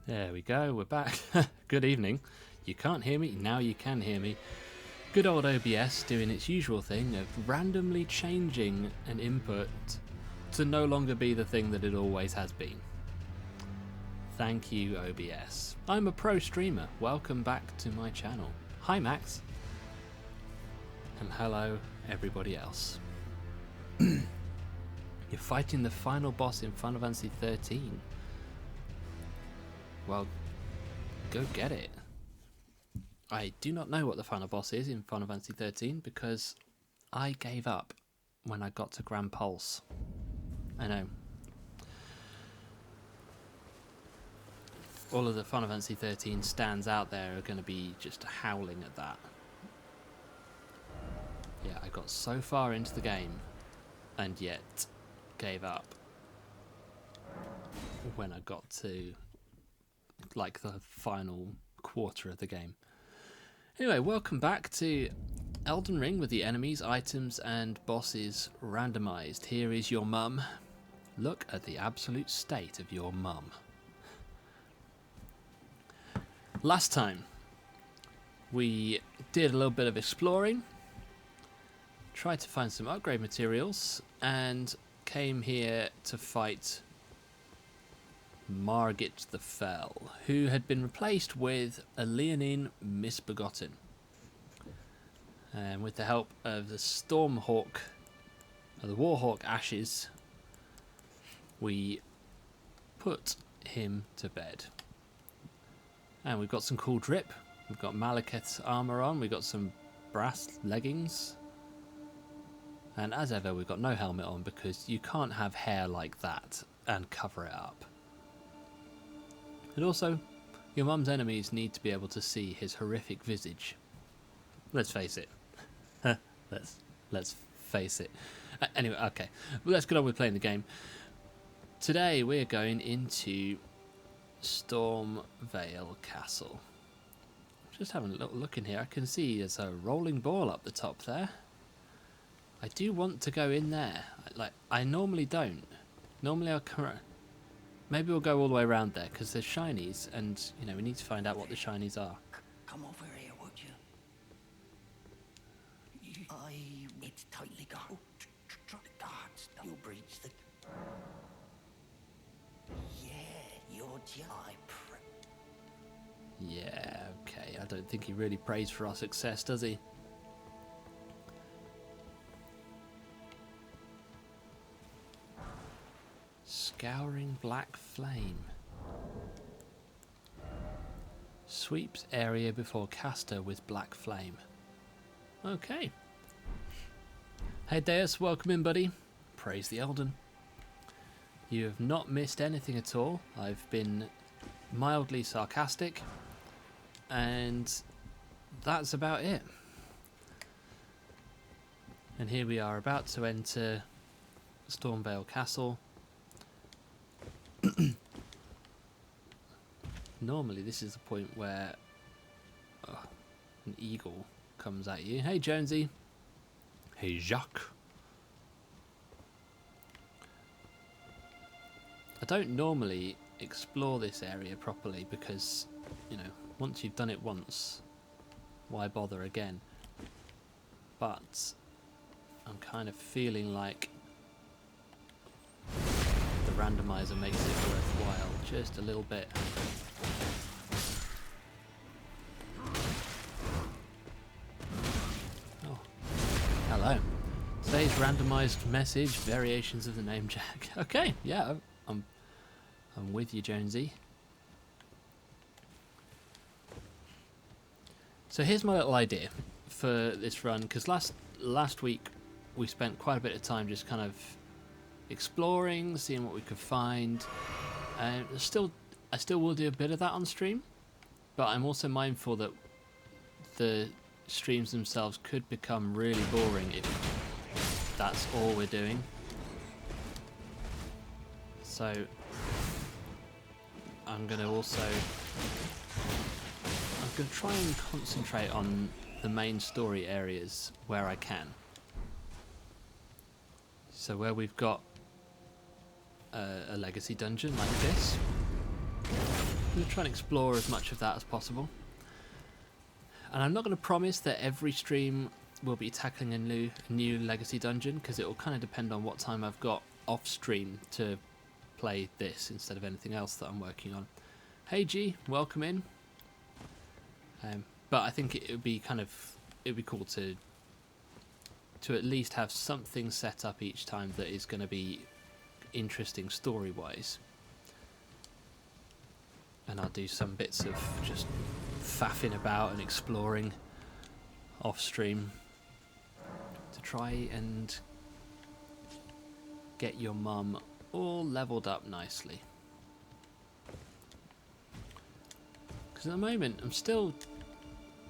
There we go, we're back. Good evening. You can't hear me, now you can hear me. Good old OBS doing its usual thing of randomly changing an input to no longer be the thing that it always has been. Thank you, OBS. I'm a pro streamer. Welcome back to my channel. Hi, Max. And hello, everybody else. You're fighting the final boss in Final Fantasy 13. Well, go get it. I do not know what the final boss is in Final Fantasy 13 because I gave up when I got to Grand Pulse. I know. All of the Final Fantasy 13 stands out there are going to be just howling at that. Yeah, I got so far into the game and yet gave up when I got to like the final quarter of the game. Anyway, welcome back to Elden Ring with the enemies, items and bosses randomized. Here is your mum. Look at the absolute state of your mum. Last time we did a little bit of exploring, tried to find some upgrade materials and came here to fight Margit the Fell, who had been replaced with a Leonine Misbegotten. And with the help of the Stormhawk, or the Warhawk Ashes, we put him to bed. And we've got some cool drip. We've got Malekith's armour on, we've got some brass leggings. And as ever, we've got no helmet on because you can't have hair like that and cover it up. And also, your mum's enemies need to be able to see his horrific visage. Let's face it. let's face it. Anyway, okay. Well, let's get on with playing the game. Today we're going into Stormveil Castle. Just having a little look in here. I can see there's a rolling ball up the top there. I do want to go in there. I normally don't. Normally I'll come. Maybe we'll go all the way around there because there's shinies, and you know we need to find out what the shinies are. Come over here, would you? It's tightly got. The guards, you breach the. Yeah, you're Yeah, okay. I don't think he really prays for our success, does he? Scouring black flame. Sweeps area before caster with black flame. Okay. Hey Deus, welcome in, buddy. Praise the Elden. You have not missed anything at all. I've been mildly sarcastic, and that's about it. And here we are about to enter Stormveil Castle. Normally this is the point where an eagle comes at you. Hey Jonesy. Hey Jacques. I don't normally explore this area properly because, you know, once you've done it once, why bother again? But I'm kind of feeling like the randomizer makes it worthwhile just a little bit. Oh, hello. Today's randomized message: variations of the name Jack. Okay, yeah, I'm with you, Jonesy. So here's my little idea for this run, because last week we spent quite a bit of time just kind of exploring, seeing what we could find. I still will do a bit of that on stream, but I'm also mindful that the streams themselves could become really boring if that's all we're doing. So I'm going to try and concentrate on the main story areas where I can. So where we've got a legacy dungeon like this, I'm going to try and explore as much of that as possible. And I'm not going to promise that every stream will be tackling a new legacy dungeon, because it will kind of depend on what time I've got off stream to play this instead of anything else that I'm working on. Hey G, welcome in. But I think it would be cool to at least have something set up each time that is going to be interesting story wise. And I'll do some bits of just faffing about and exploring off stream to try and get your mum all leveled up nicely. Because at the moment I'm still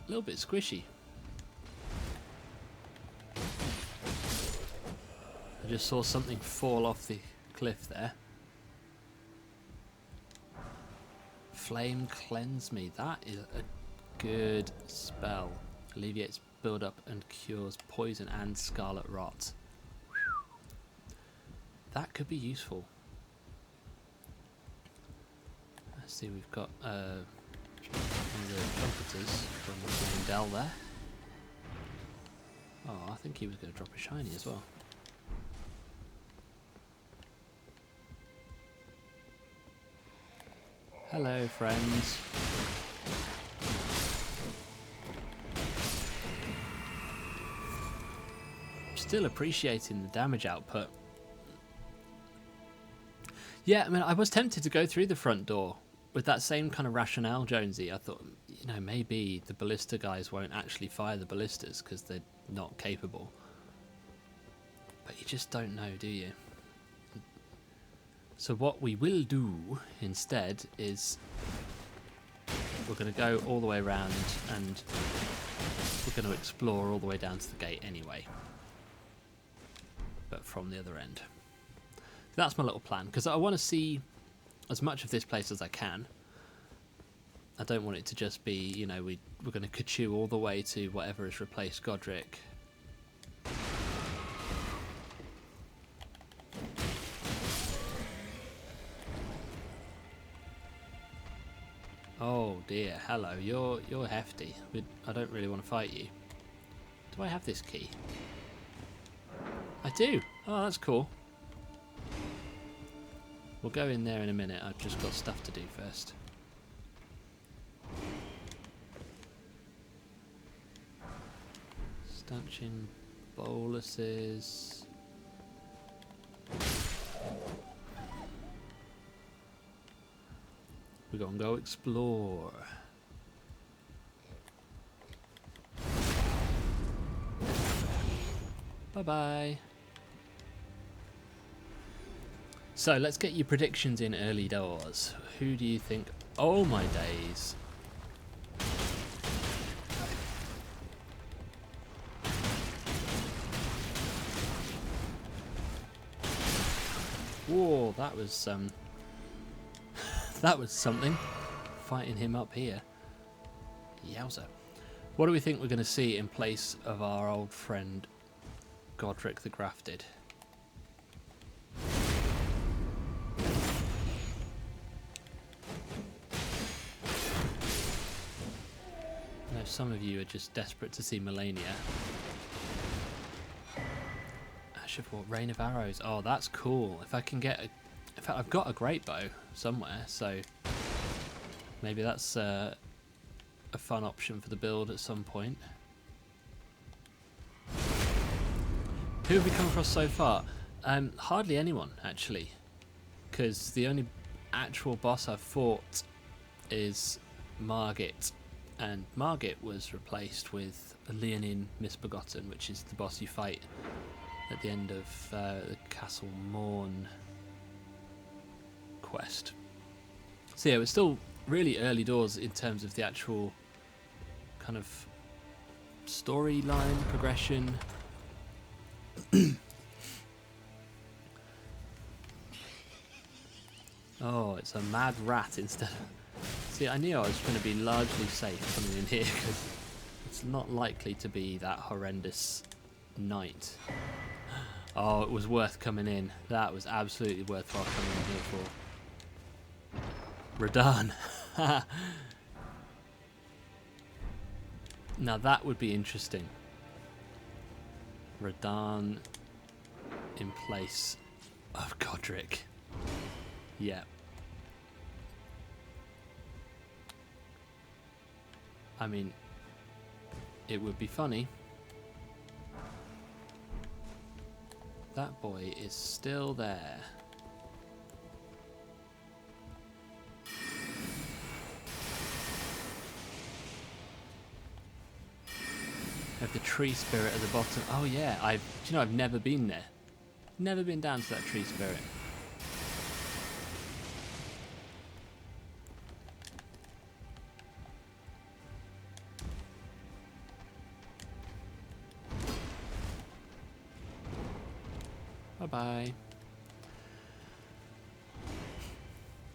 a little bit squishy. I just saw something fall off the cliff there. Flame cleanse me. That is a good spell. Alleviates build up and cures poison and scarlet rot. That could be useful. Let's see, we've got one of the trumpeters from Dell there. Oh, I think he was going to drop a shiny as well. Hello, friends. Still appreciating the damage output. Yeah, I mean, I was tempted to go through the front door with that same kind of rationale, Jonesy. I thought, you know, maybe the ballista guys won't actually fire the ballistas because they're not capable. But you just don't know, do you? So what we will do instead is we're going to go all the way around and we're going to explore all the way down to the gate anyway. But from the other end. That's my little plan, because I want to see as much of this place as I can. I don't want it to just be, you know, we're going to ka-chew all the way to whatever has replaced Godric. Oh dear, hello, you're hefty. I don't really want to fight you. Do I have this key? I do! Oh, that's cool. We'll go in there in a minute, I've just got stuff to do first. Stanchion boluses. We're gonna go explore. Bye-bye. So let's get your predictions in early doors. Who do you think? Oh my days. Whoa, that was that was something. Fighting him up here. Yowza. What do we think we're going to see in place of our old friend Godric the Grafted? I know some of you are just desperate to see Melania. Ash of War, Rain of Arrows. Oh, that's cool. If I can get a... In fact, I've got a great bow somewhere, so maybe that's a fun option for the build at some point. Who have we come across so far? Hardly anyone, actually, because the only actual boss I've fought is Margit, and Margit was replaced with Leonin Misbegotten, which is the boss you fight at the end of the Castle Morn quest. So yeah, we're still really early doors in terms of the actual kind of storyline progression. Oh, it's a mad rat instead of... See, I knew I was going to be largely safe coming in here because it's not likely to be that horrendous night. Oh, it was worth coming in. That was absolutely worthwhile coming in here for. Radahn. Now that would be interesting. Radahn in place of Godric. Yeah. I mean, it would be funny. That boy is still there. Have the tree spirit at the bottom. Oh yeah, do you know I've never been there. Never been down to that tree spirit. Bye bye.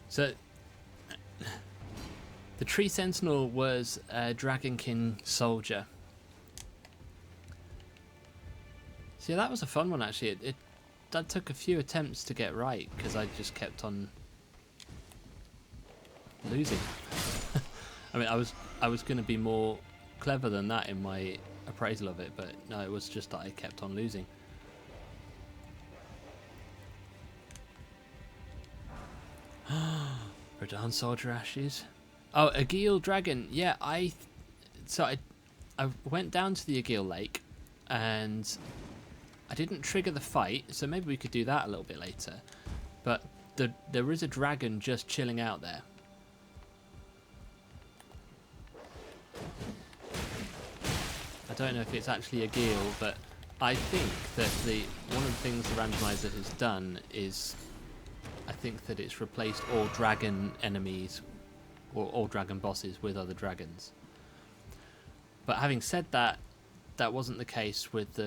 So the tree sentinel was a Dragonkin soldier. So yeah, that was a fun one actually. That took a few attempts to get right because I just kept on losing. I mean, I was going to be more clever than that in my appraisal of it, but no, it was just that I kept on losing. Radahn soldier ashes. Oh, Agheel dragon. Yeah, I went down to the Agheel lake and I didn't trigger the fight, so maybe we could do that a little bit later. But there is a dragon just chilling out there. I don't know if it's actually Agheel, but I think that one of the things the randomizer has done is I think that it's replaced all dragon enemies or all dragon bosses with other dragons. But having said that, that wasn't the case with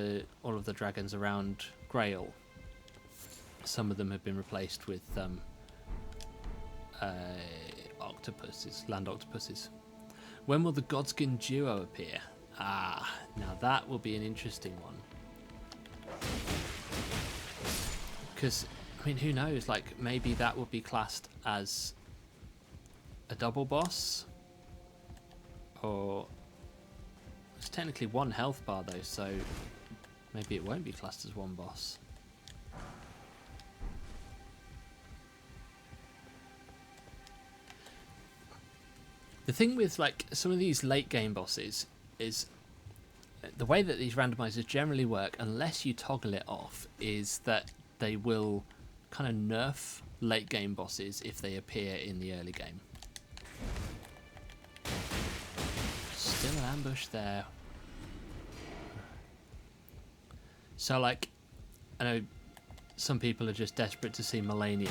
all of the dragons around Grail. Some of them have been replaced with octopuses, land octopuses. When will the Godskin duo appear? Ah, now that will be an interesting one. Because, I mean, who knows? Like, maybe that would be classed as a double boss, or it's technically one health bar though, so maybe it won't be classed as one boss. The thing with like some of these late game bosses is the way that these randomizers generally work, unless you toggle it off, is that they will kind of nerf late game bosses if they appear in the early game. Still an ambush there. So, like, I know some people are just desperate to see Melania.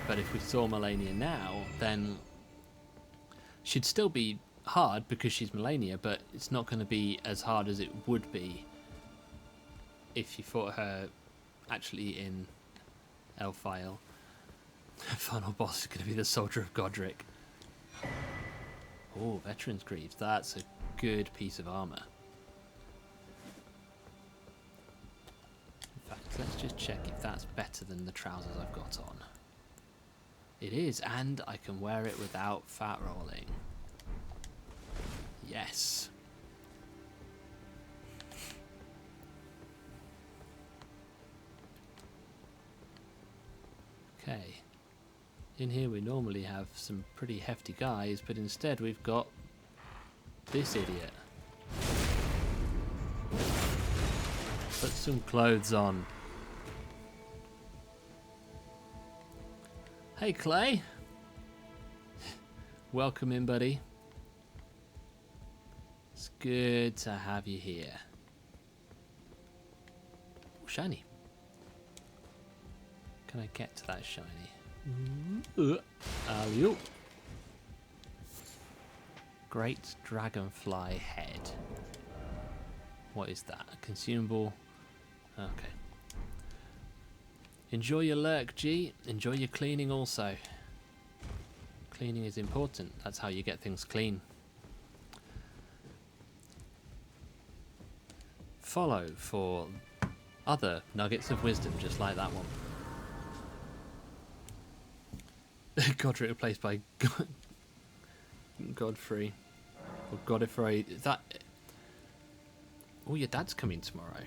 But if we saw Melania now, then she'd still be hard because she's Melania, but it's not going to be as hard as it would be if you fought her actually in Elfile. Final boss is going to be the Soldier of Godric. Oh, Veteran's Greaves. That's a good piece of armour. In fact, let's just check if that's better than the trousers I've got on. It is, and I can wear it without fat rolling. Yes. Okay. In here we normally have some pretty hefty guys, but instead we've got this idiot. Put some clothes on. Hey Clay. Welcome in, buddy. It's good to have you here. Ooh, shiny. Can I get to that shiny? Alley-oop. Great dragonfly head. What is that? A consumable? Okay. Enjoy your lurk, G. Enjoy your cleaning also. Cleaning is important. That's how you get things clean. Follow for other nuggets of wisdom just like that one. Godric replaced by Godfrey. Or Godfrey. Is that... Oh, your dad's coming tomorrow.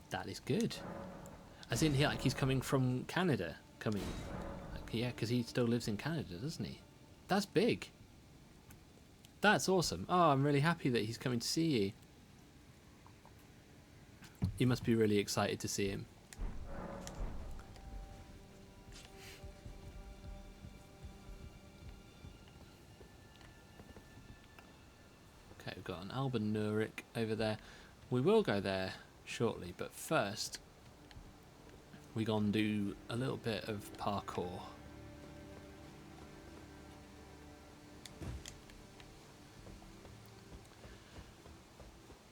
That is good. As in, like, he's coming from Canada. Coming. Like, yeah, because he still lives in Canada, doesn't he? That's big. That's awesome. Oh, I'm really happy that he's coming to see you. You must be really excited to see him. Okay, we've got an Alban Nurik over there. We will go there shortly, but first we're going to do a little bit of parkour.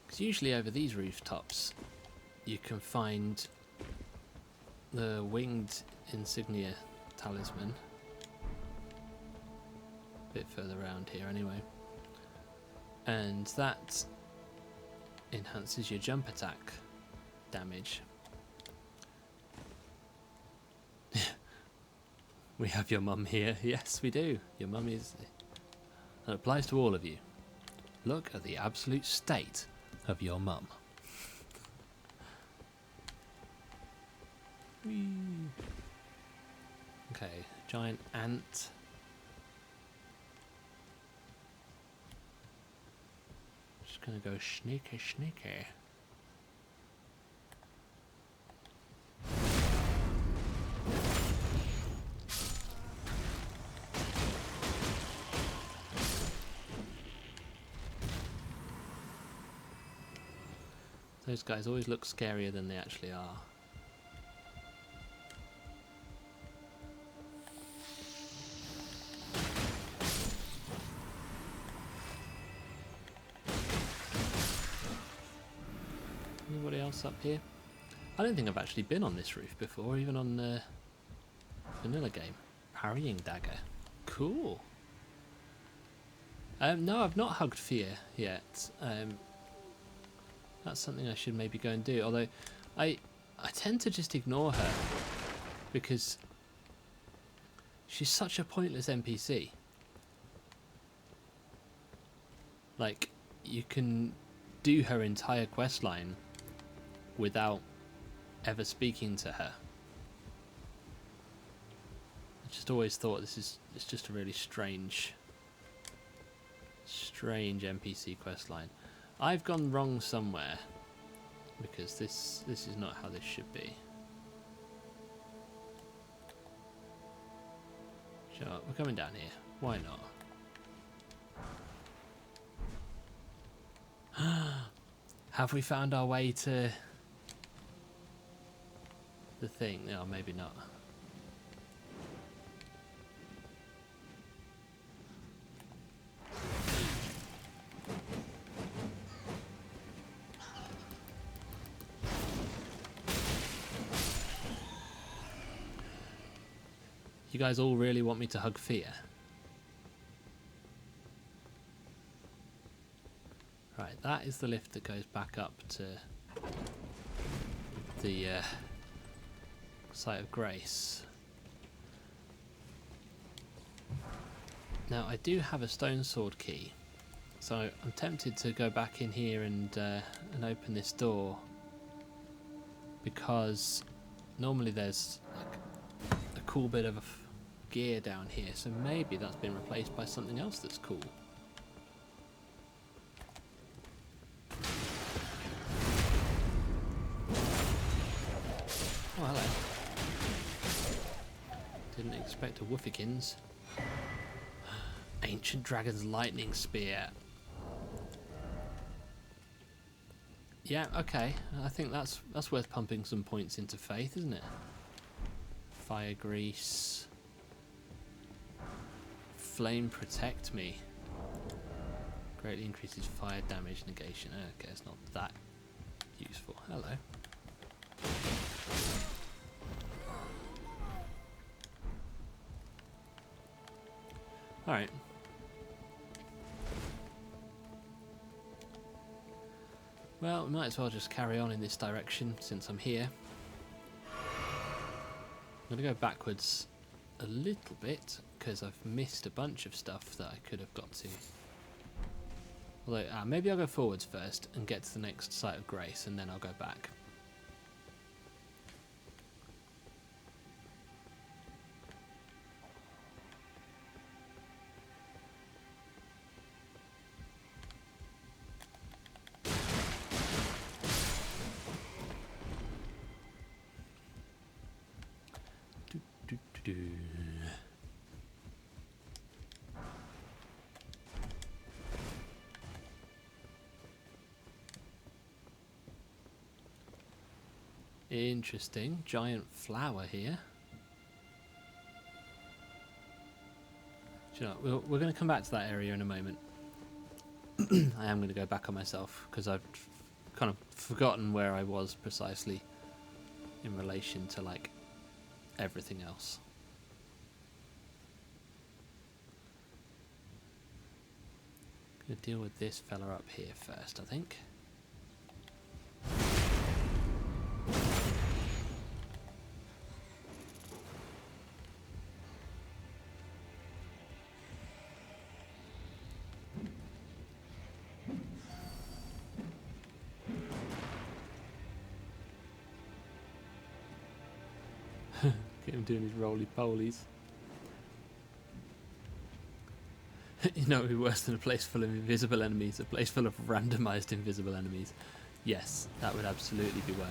Because usually over these rooftops you can find the winged insignia talisman. A bit further around here anyway. And that enhances your jump attack damage. We have your mum here. Yes, we do. Your mum is... That applies to all of you. Look at the absolute state of your mum. Okay, giant ant. Just gonna go sneaky, sneaky. Those guys always look scarier than they actually are. Anybody else up here? I don't think I've actually been on this roof before, even on the vanilla game. Parrying dagger. Cool. No, I've not hugged Fear yet. That's something I should maybe go and do. Although, I tend to just ignore her because she's such a pointless NPC. Like, you can do her entire questline without ever speaking to her. I just always thought it's just a really strange NPC questline. I've gone wrong somewhere because this is not how this should be. Sure, we're coming down here. Why not? Have we found our way to the thing? No, maybe not. You guys all really want me to hug Fear? Right, that is the lift that goes back up to the site of grace. Now I do have a stone sword key, so I'm tempted to go back in here and open this door, because normally there's like a cool bit of gear down here, so maybe that's been replaced by something else that's cool. Oh, hello. Didn't expect a Woofikins. Ancient Dragon's Lightning Spear. Yeah, okay. I think that's worth pumping some points into Faith, isn't it? Fire Grease. Flame Protect Me. Greatly increases fire damage negation. Okay, it's not that useful. Hello. Alright. Well, we might as well just carry on in this direction since I'm here. I'm going to go backwards a little bit because I've missed a bunch of stuff that I could have got to. Although, maybe I'll go forwards first and get to the next site of grace, and then I'll go back. Interesting. Giant flower here. Do you know, we're going to come back to that area in a moment. I am going to go back on myself because I've kind of forgotten where I was precisely in relation to like everything else. Going to deal with this fella up here first, I think. Get him doing his roly-polies. You know, it'd be worse than a place full of invisible enemies, a place full of randomised invisible enemies. Yes, that would absolutely be worse.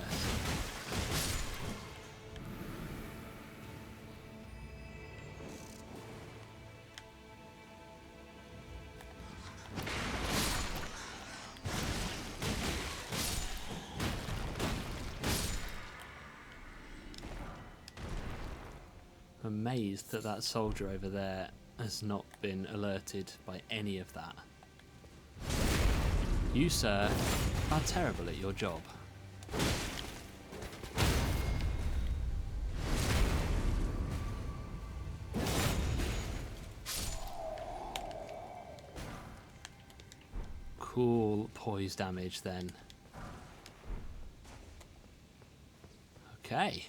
I'm amazed that that soldier over there has not been alerted by any of that. You, sir, are terrible at your job. Cool poise damage then. Okay.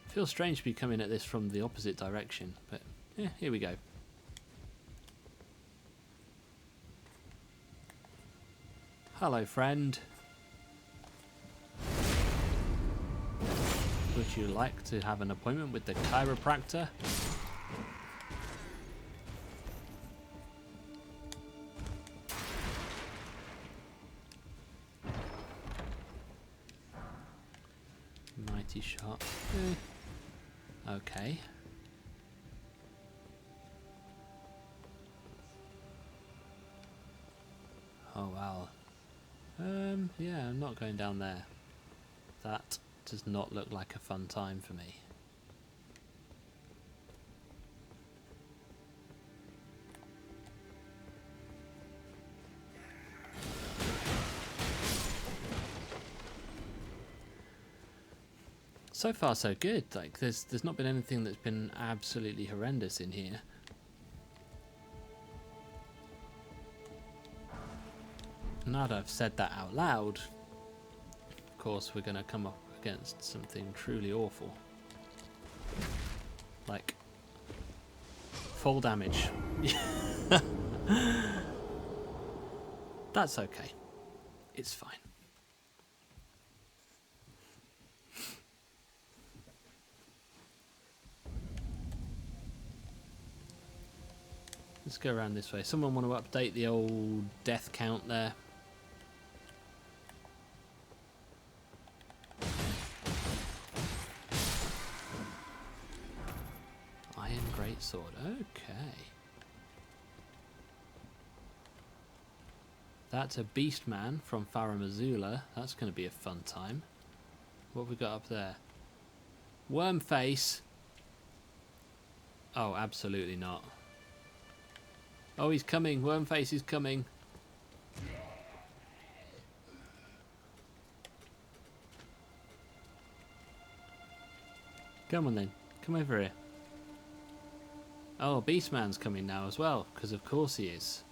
Feels strange to be coming at this from the opposite direction, but yeah, here we go. Hello, friend. Would you like to have an appointment with the chiropractor? Mighty shot. Okay. Oh wow. Yeah, I'm not going down there. That does not look like a fun time for me. So far so good. Like there's not been anything that's been absolutely horrendous in here. Now that I've said that out loud, of course we're going to come up against something truly awful. Like full damage. That's okay. It's fine. Let's go around this way. Someone want to update the old death count there? Iron Greatsword. Okay. That's a beast man from Farah Missoula. That's going to be a fun time. What have we got up there? Worm face. Oh, absolutely not. Oh, he's coming. Wormface is coming. Come on then. Come over here. Oh, Beastman's coming now as well, because of course he is.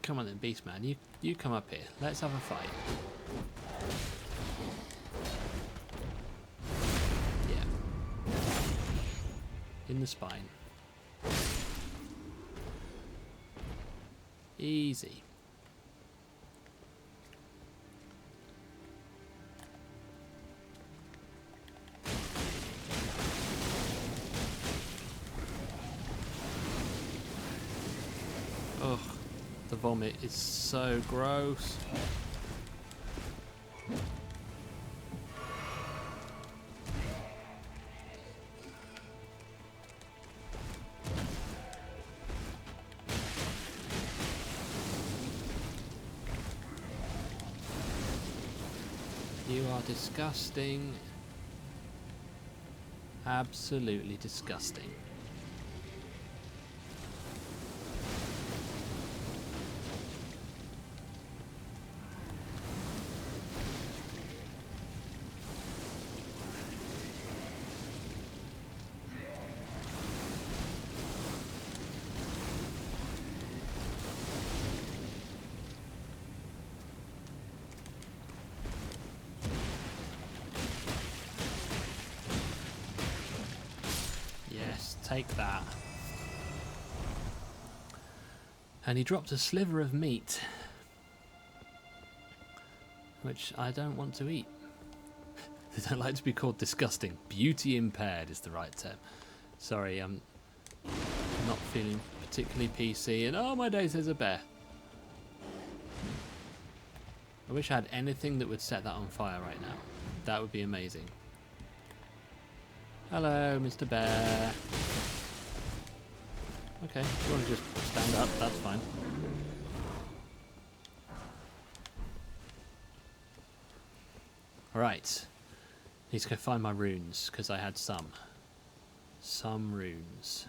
Come on then, Beastman. You come up here. Let's have a fight. Yeah. In the spine. Easy. Ugh, the vomit is so gross. You are disgusting. Absolutely disgusting. Take that. And he dropped a sliver of meat, which I don't want to eat. They don't like to be called disgusting. Beauty impaired is the right term. Sorry, I'm not feeling particularly PC, and oh my days, there's a bear. I wish I had anything that would set that on fire right now. That would be amazing. Hello, Mr. Bear. Okay, if you want to just stand up, that's fine. Alright. Need to go find my runes, because I had some. Some runes.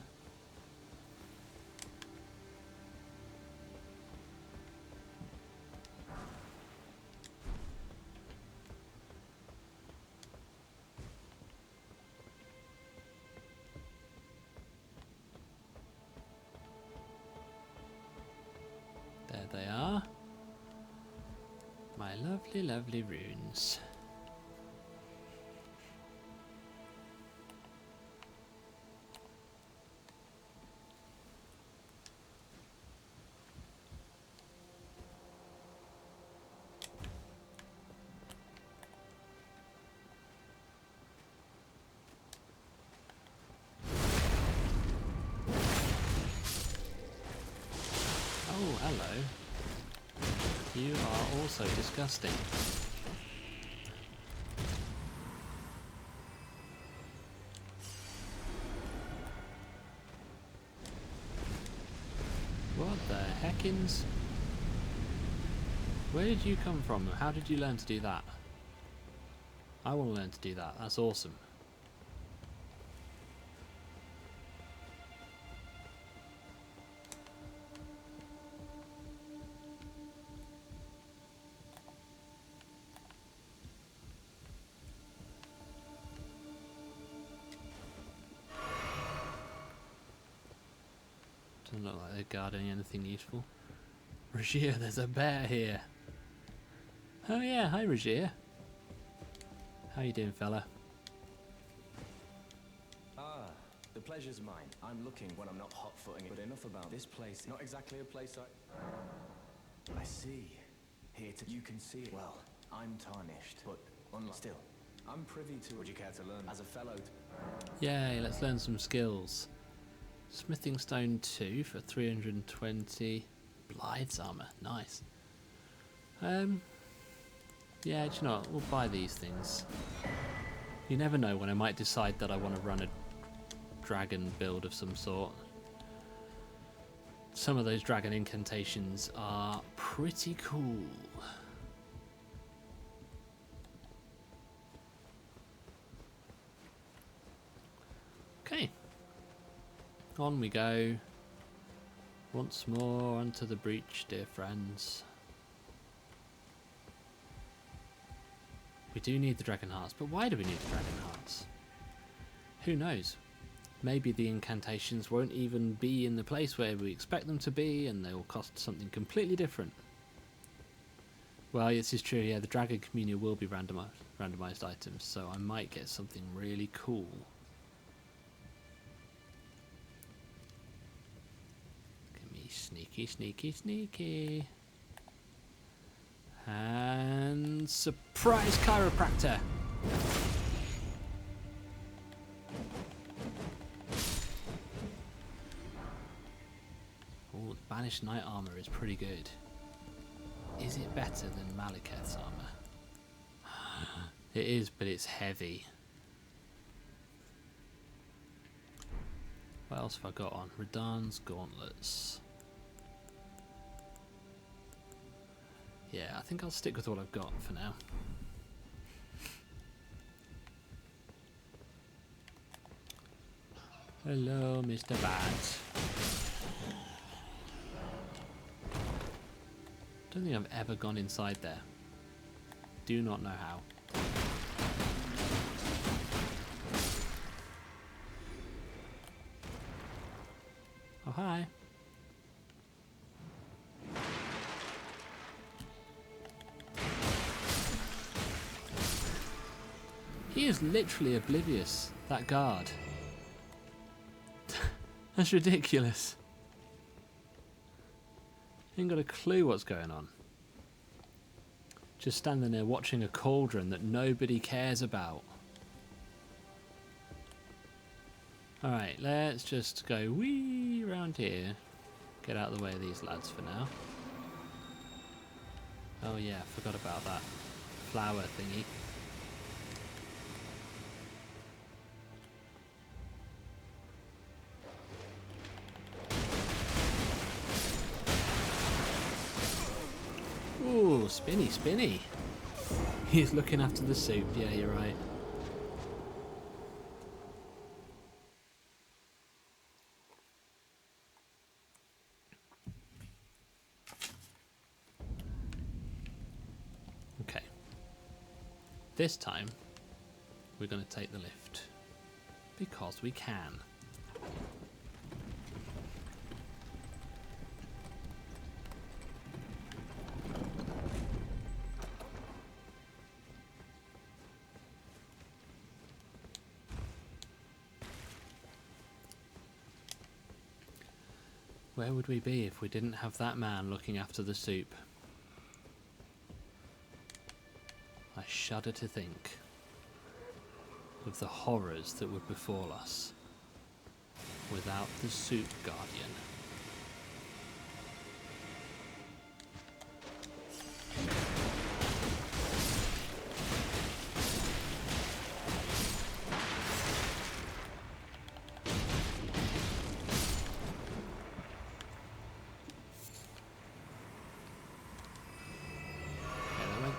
There they are. My lovely, lovely runes. Oh, hello. You are also disgusting. What the heckins? Where did you come from? How did you learn to do that? I want to learn to do that. That's awesome. Doesn't look like they're guarding anything useful. Regier, there's a bear here. Oh yeah, hi Regier. How you doing, fella? Ah, the pleasure's mine. I'm looking when I'm not hot-footing it, but enough about this place. Not exactly a place I see. Here to... You can see it. Well, I'm tarnished, but still, I'm privy to... Would you care to learn as a fellow? Yay, let's learn some skills. Smithing stone 2 for 320. Blythe's armor, nice. Yeah, do you know what? We'll buy these things. You never know when I might decide that I want to run a dragon build of some sort. Some of those dragon incantations are pretty cool. Okay. On we go. Once more onto the breach, dear friends. We do need the dragon hearts, but why do we need the dragon hearts? Who knows? maybe the incantations won't even be in the place where we expect them to be, and they'll cost something completely different. Well, this is true, yeah, the Dragon Communion will be randomized items, so I might get something really cool. Look at me, sneaky, sneaky, sneaky. And surprise chiropractor! Oh, the Banished Knight armor is pretty good. Is it better than Malekith's armor? It is, but it's heavy. What else have I got on? Radahn's gauntlets. Yeah, I think I'll stick with what I've got for now. Hello, Mr. Bat. Don't think I've ever gone inside there. Do not know how. Oh, hi. He is literally oblivious, that guard. That's ridiculous. Ain't got a clue what's going on. Just standing there watching a cauldron that nobody cares about. Alright, let's just go wee around here. Get out of the way of these lads for now. Oh yeah, forgot about that flower thingy. Ooh, spinny, spinny. He's looking after the soup. Yeah, you're right. Okay. This time, we're going to take the lift. Because we can. Where would we be if we didn't have that man looking after the soup? I shudder to think of the horrors that would befall us without the soup guardian.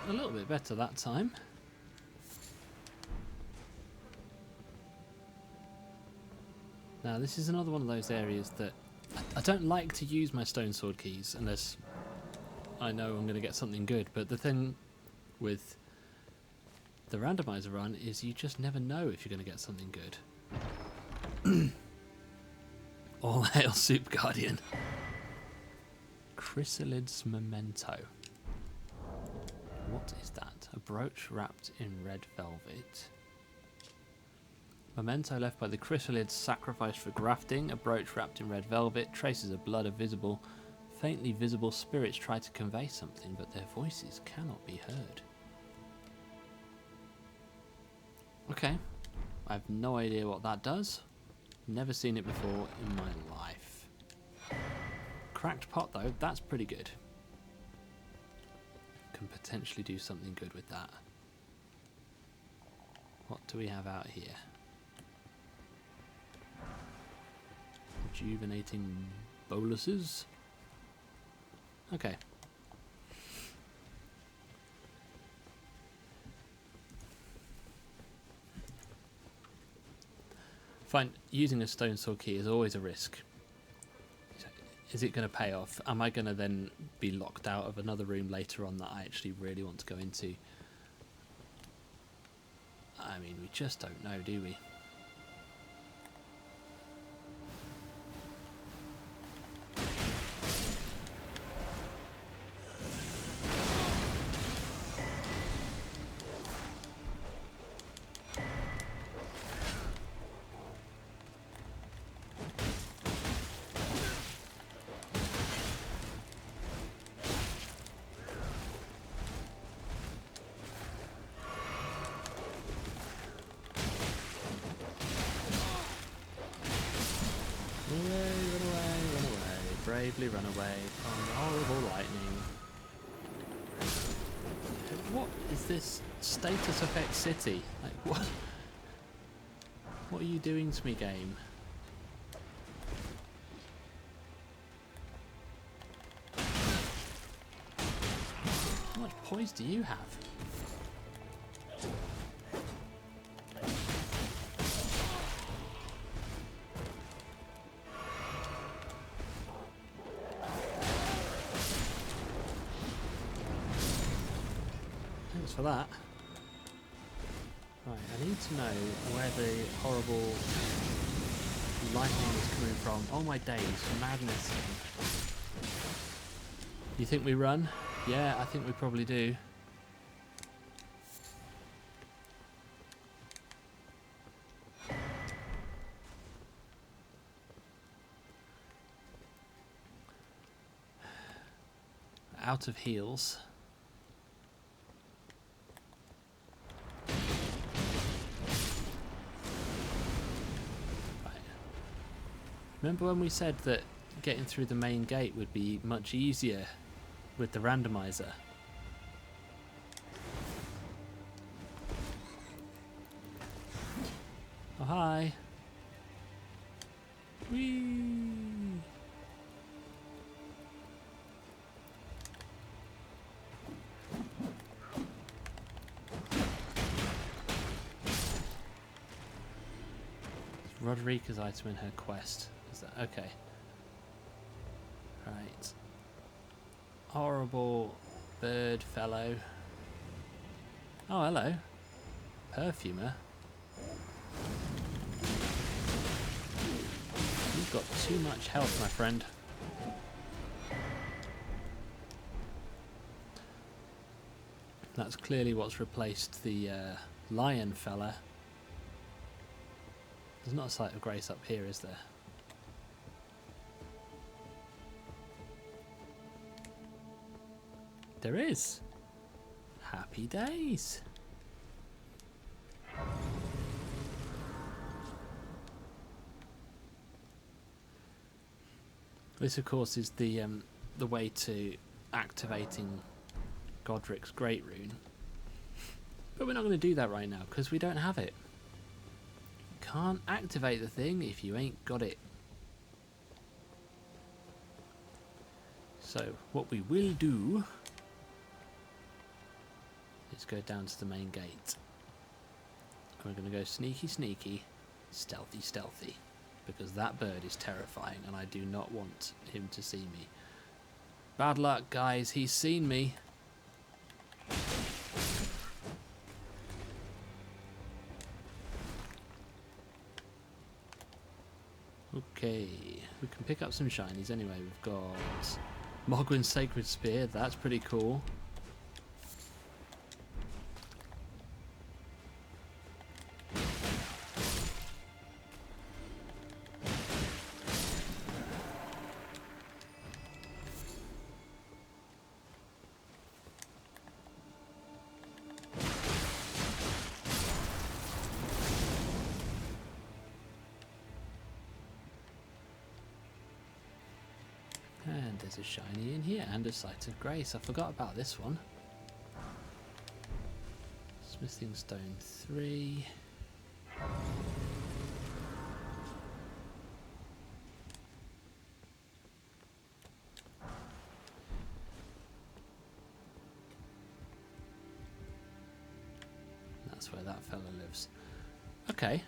A little bit better that time. Now this is another one of those areas that I don't like to use my stone sword keys unless I know I'm going to get something good, but the thing with the randomizer run is you just never know if you're going to get something good. All hail Soup Guardian. Chrysalid's Memento. What is that? A brooch wrapped in red velvet. Memento left by the chrysalids sacrificed for grafting. A brooch wrapped in red velvet. Traces of blood are visible. Faintly visible spirits try to convey something, but their voices cannot be heard. Okay. I have no idea what that does. Never seen it before in my life. Cracked pot though, that's pretty good. Can potentially do something good with that. What do we have out here? Rejuvenating boluses. Okay. Fine, using a stone sword key is always a risk. Is it going to pay off? Am I going to then be locked out of another room later on that I actually really want to go into? I mean, we just don't know, do we? bravely run away from the horrible lightning. What is this status effect city? Like, what? What are you doing to me, game? How much poise do you have? Thanks for that. Right, I need to know where the horrible lightning is coming from. Oh my days, madness. You think we run? Yeah, I think we probably do. Out of heals. Remember when we said that getting through the main gate would be much easier with the randomiser? Oh, hi. Whee! Roderica's item in her quest. Is that okay? Right. Horrible bird fellow. Oh, hello. Perfumer. You've got too much health, my friend. That's clearly what's replaced the lion fella. There's not a sight of grace up here, is there? There is. Happy days. This, of course, is the way to activating Godric's Great Rune. But we're not going to do that right now because we don't have it. Can't activate the thing if you ain't got it. So what we will do is go down to the main gate. And we're going to go sneaky sneaky, stealthy stealthy, because that bird is terrifying and I do not want him to see me. Bad luck, guys, he's seen me. Okay, we can pick up some shinies anyway. We've got Mogwin's Sacred Spear, that's pretty cool. And there's a shiny in here and a Sight of Grace. I forgot about this one. Smithing Stone 3. That's where that fella lives. Okay.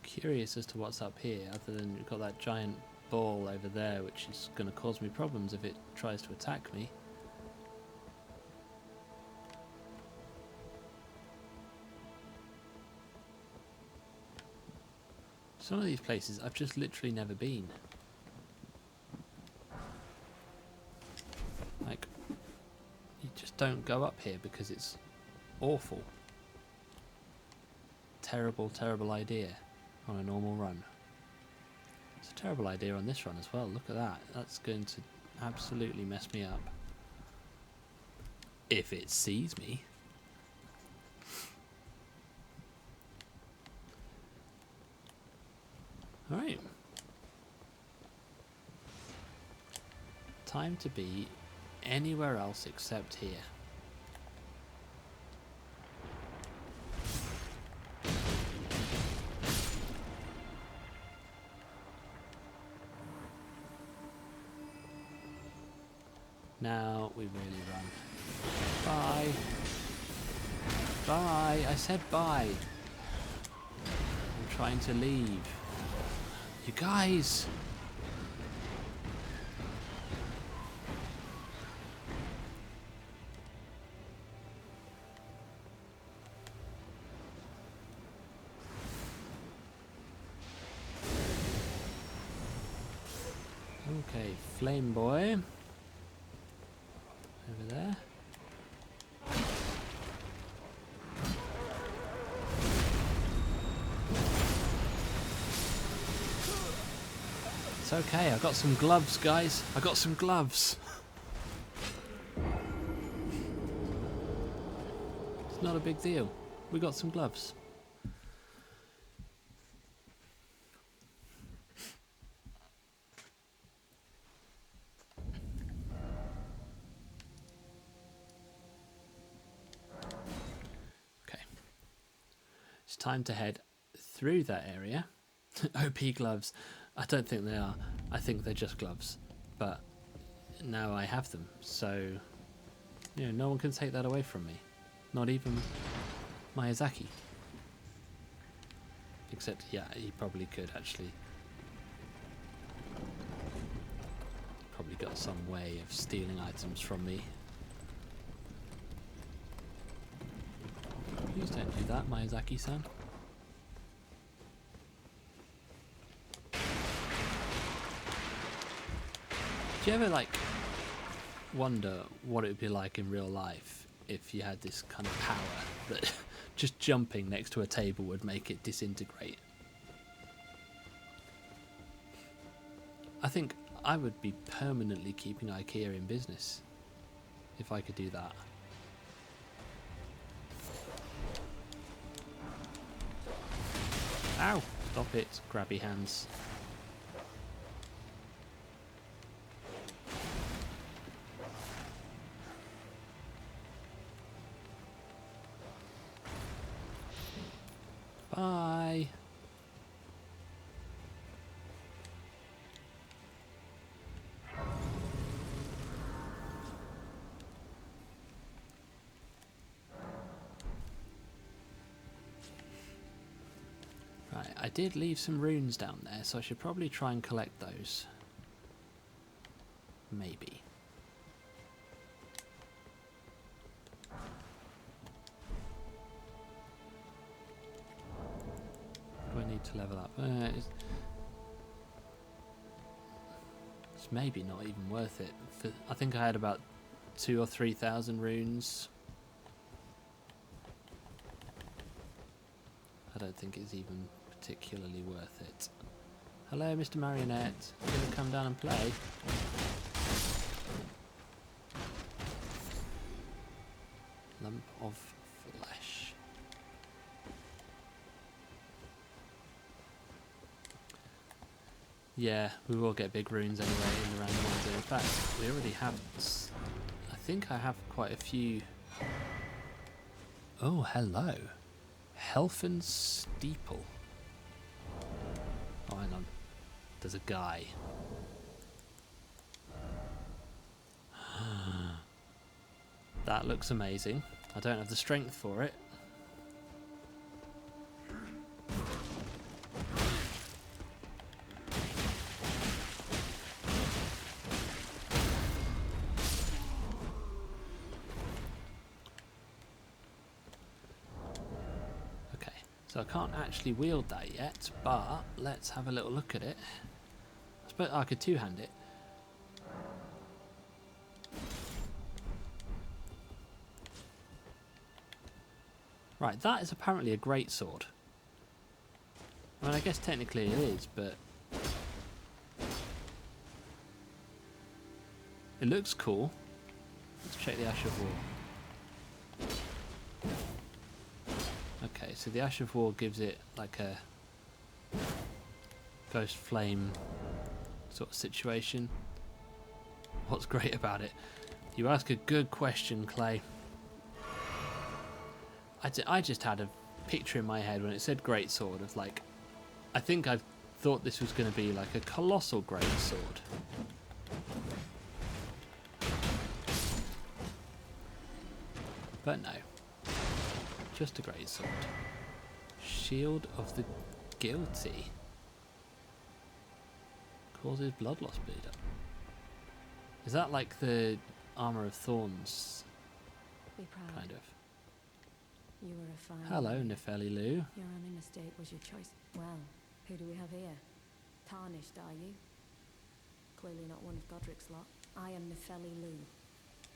Curious as to what's up here, other than we've got that giant ball over there, which is going to cause me problems if it tries to attack me. Some of these places I've just literally never been. Like, you just don't go up here because it's awful. Terrible, terrible idea on a normal run. It's a terrible idea on this run as well. Look at that. That's going to absolutely mess me up. If it sees me. Alright. Time to be anywhere else except here. Now we really run. Bye. Bye. I said bye. I'm trying to leave. You guys. Okay, Flame Boy. Over there. It's okay, I got some gloves, guys. I got some gloves. It's not a big deal. We got some gloves. Okay. It's time to head through that area. OP gloves. I don't think they are. I think they're just gloves. But now I have them. So, you know, no one can take that away from me. Not even Miyazaki. Except, yeah, he probably could actually. Probably got some way of stealing items from me. Please don't do that, Miyazaki-san. Do you ever, like, wonder what it would be like in real life if you had this kind of power that just jumping next to a table would make it disintegrate? I think I would be permanently keeping IKEA in business if I could do that. Ow! Stop it, grabby hands. Bye! Right, I did leave some runes down there, so I should probably try and collect those. Maybe. Do I need to level up? It's maybe not even worth it. I think I had about 2,000 or 3,000 runes. I don't think it's even particularly worth it. Hello, Mr. Marionette. You gonna come down and play? Lump of flesh. Yeah, we will get big runes anyway in the randomizer. In fact, we already have. I think I have quite a few. Oh, hello. Helfen Steeple. Oh, hang on. There's a guy. That looks amazing. I don't have the strength for it. So I can't actually wield that yet, but let's have a little look at it. I suppose I could two-hand it. Right, that is apparently a great sword. I mean, I guess technically it is, but it looks cool. Let's check the Ash of War. Okay, so the Ash of War gives it like a ghost flame sort of situation. What's great about it? You ask a good question, Clay. I just had a picture in my head when it said greatsword of like, I think I thought this was going to be like a colossal greatsword. But no, just a greatsword. Shield of the guilty. Causes blood loss bleed up. Is that like the armor of thorns? Be proud. Kind of. You were a fine Hello, warrior. Nefeli Lou. Your only mistake was your choice. Well, who do we have here? Tarnished, are you? Clearly not one of Godric's lot. I am Nefeli Lou.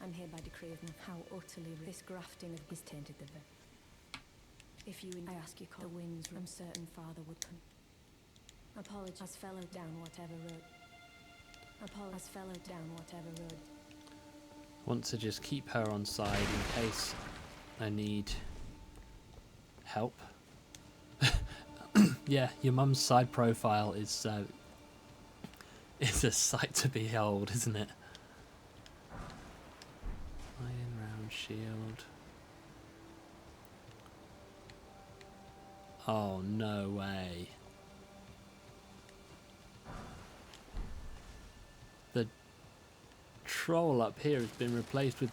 I'm here by decree of how utterly this grafting of his tainted the veil. If you, I ask you, call the winds, I'm certain father would come. Apologize, fellow down whatever road. Apologize, fellow down whatever road. Want to just keep her on side in case I need help. Yeah, your mum's side profile is a sight to behold, isn't it? Iron round shield. Oh, no way. The troll up here has been replaced with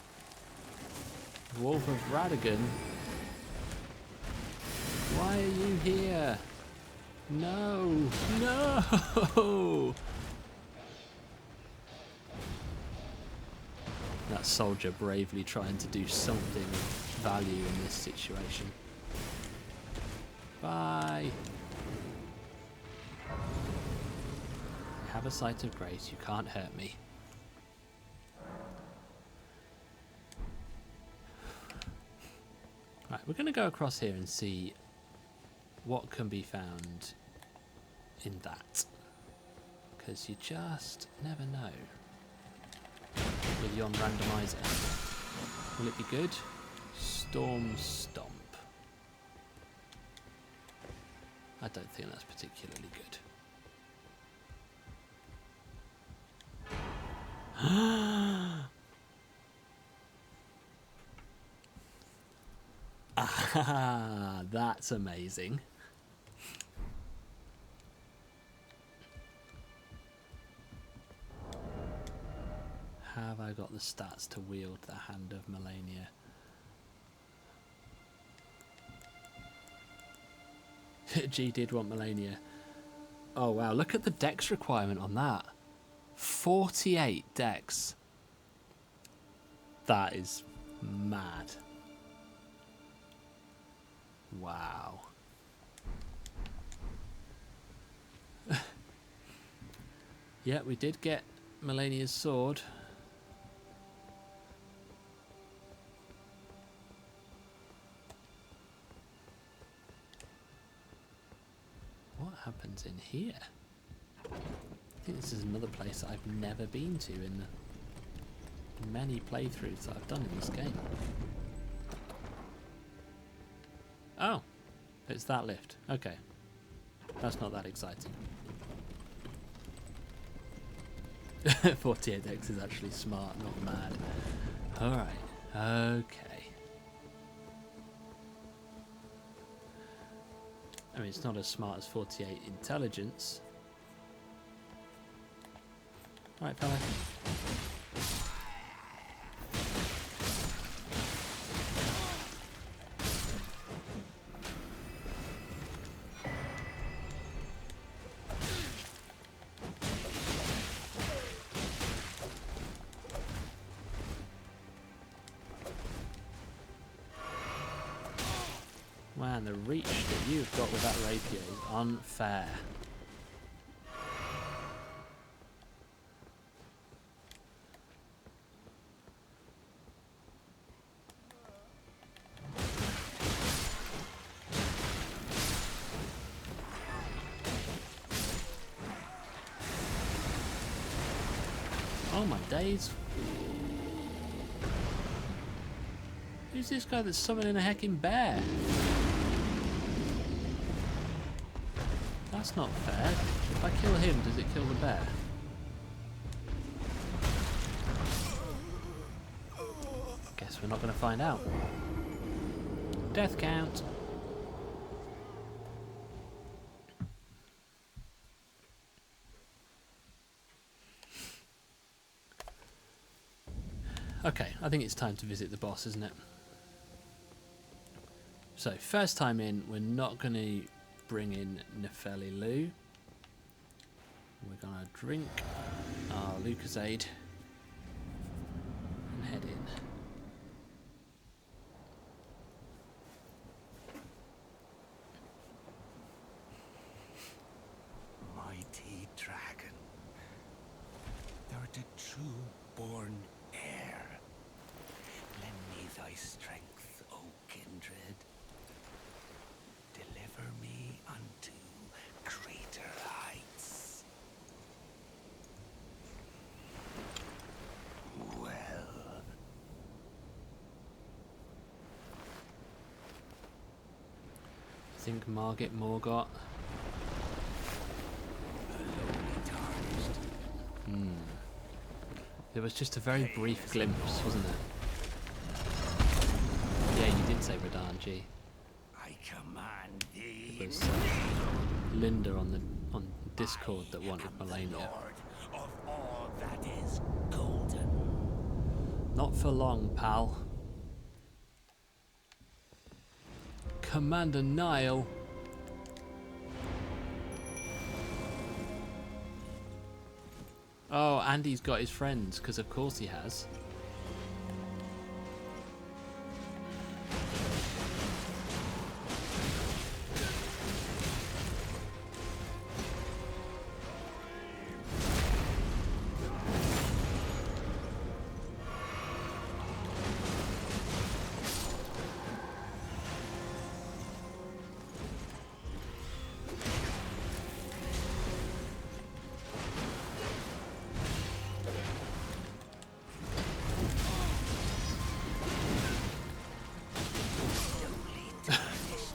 Wolf of Radigan. Why are you here? No! No! That soldier bravely trying to do something of value in this situation. Bye! I have a sight of grace, you can't hurt me. Right, we're going to go across here and see what can be found in that. Because you just never know. With yon randomizer. Will it be good? Storm Stomp. I don't think that's particularly good. Ah, that's amazing. Have I got the stats to wield the Hand of Melania? G did want Melania. Oh wow, look at the dex requirement on that. 48 dex. That is mad. Wow. Yeah, we did get Melania's sword. What happens in here? I think this is another place that I've never been to in the many playthroughs that I've done in this game. Oh, it's that lift. Okay. That's not that exciting. 48x is actually smart, not mad. Alright, okay. I mean, it's not as smart as 48 intelligence. Alright, fella. Man, the reach that you've got with that rapier is unfair. Oh my days. Who's this guy that's summoning a heckin' bear? That's That's not fair. If I kill him, does it kill the bear? Guess we're not going to find out. Death count. Okay, I think it's time to visit the boss, isn't it? So, first time in, we're not going to bring in Nefeli Lu. We're going to drink our Lucozade and head in. Mighty dragon, thou art a true-born heir. Lend me thy strength, O kindred. Deliver me unto greater heights. Well, I think Margit Morgott. There was just a very brief glimpse, wasn't there? Yeah, you did say Radanji. I command thee. It was Linda on Discord that wanted Melania. Lord of all that is golden. Not for long, pal. Commander Nile. Oh, Andy's got his friends, because of course he has.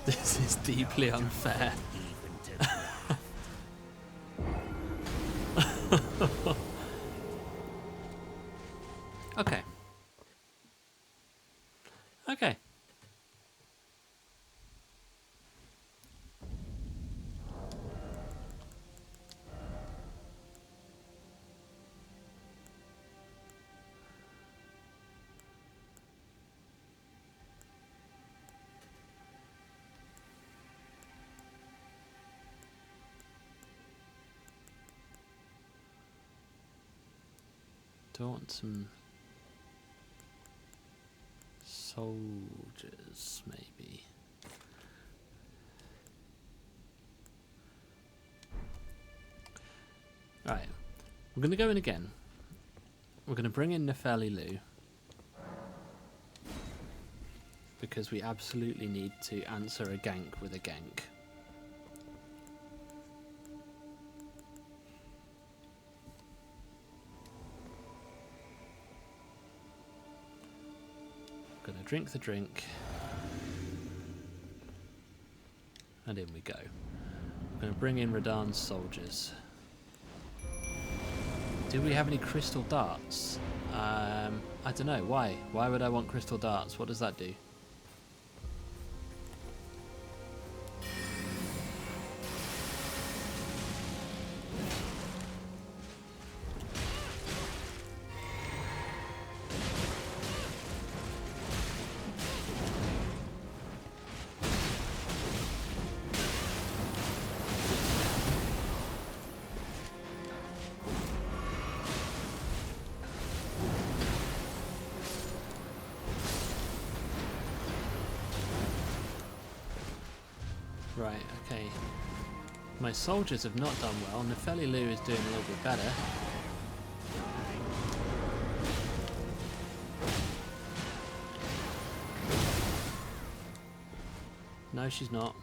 This is deeply unfair. Okay. Okay. Do I want some soldiers, maybe? Right, we're going to go in again. We're going to bring in Nefeli Lu, because we absolutely need to answer a gank with a gank. Gonna drink the drink, and in we go. We're gonna bring in Radan's soldiers. Do we have any crystal darts? I don't know. Why? Why would I want crystal darts? What does that do? Right, okay. My soldiers have not done well. Nefeli Lu is doing a little bit better. No, she's not.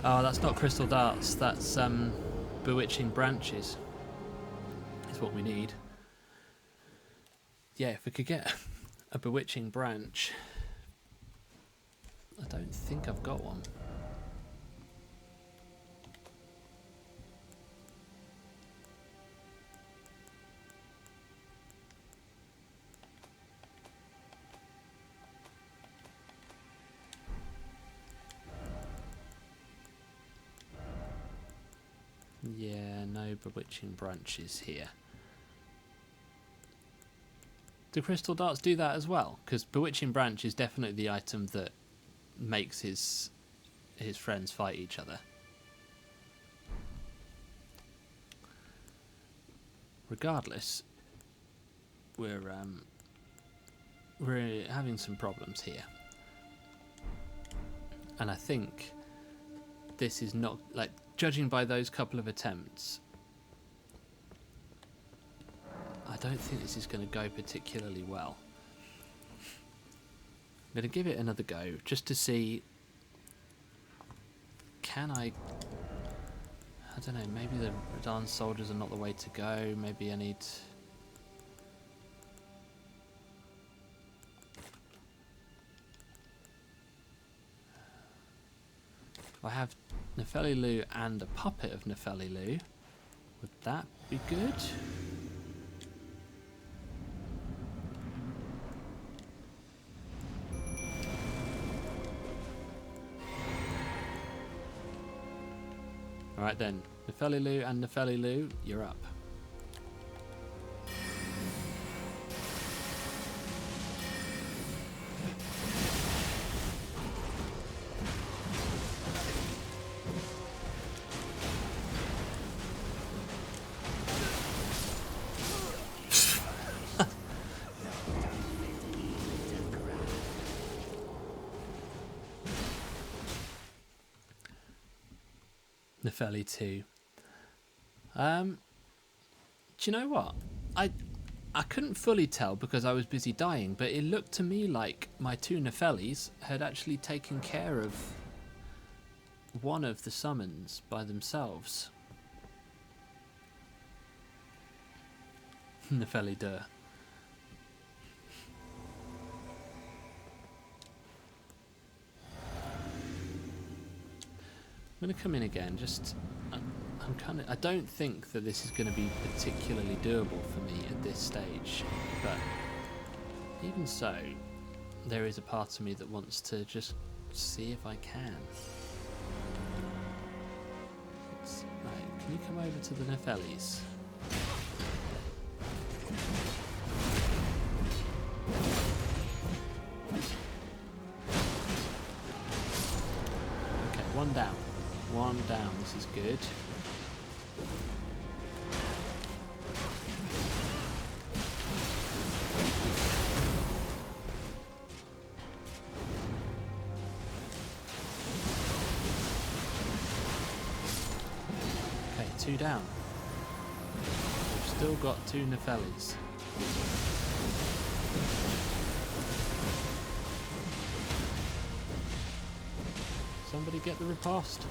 Oh, that's not crystal darts. That's bewitching branches. Is what we need. Yeah, if we could get a bewitching branch. I don't think I've got one. Yeah, no bewitching branches here. Do crystal darts do that as well? Because bewitching branch is definitely the item that makes his friends fight each other. Regardless, we're having some problems here, and I think this is not, like, judging by those couple of attempts, I don't think this is going to go particularly well. I'm going to give it another go just to see, can I don't know, maybe the Radan soldiers are not the way to go. Maybe I need... If I have Nefelilu and a puppet of Nefelilu, would that be good? Alright then, Nefelilu and Nefelilu, you're up. Nefeli 2. Do you know what? I couldn't fully tell because I was busy dying, but it looked to me like my two Nefelis had actually taken care of one of the summons by themselves. Nefeli 2. I'm going to come in again, I don't think that this is going to be particularly doable for me at this stage, but even so, there is a part of me that wants to just see if I can. Right, can you come over to the Nefelis? Okay, one down. One down, this is good. Okay, two down. We've still got two Nefelis. Somebody get the riposte.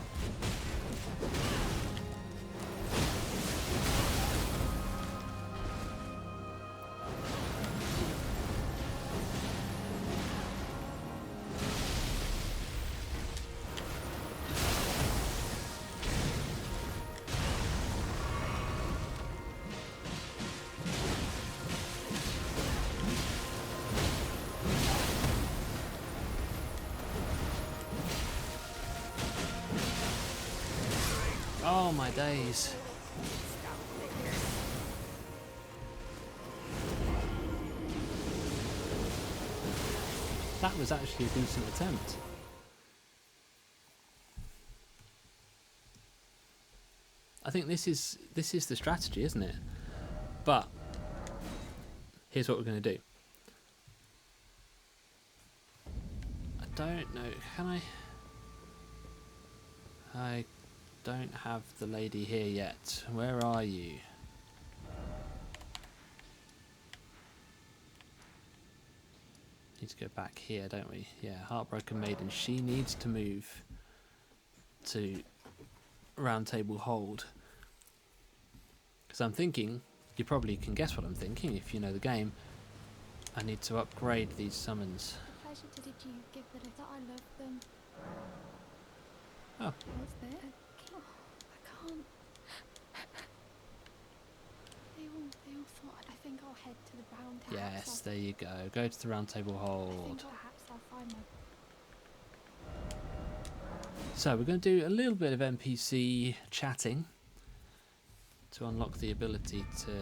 Oh my days. That was actually a decent attempt. I think this is the strategy, isn't it? But here's what we're going to do. I don't know. Can I don't have the lady here yet. Where are you? Need to go back here, don't we? Yeah, Heartbroken Maiden. She needs to move to Round Table Hold. Because I'm thinking, you probably can guess what I'm thinking if you know the game. I need to upgrade these summons. Pleasure to did you give the that I love them. Oh. What's there? Oh, I can't. They all thought I think I'll head to the brown tower. Yes, there you go. Go to the Round Table I Hold. think perhaps I'll find my. So we're going to do a little bit of NPC chatting to unlock the ability to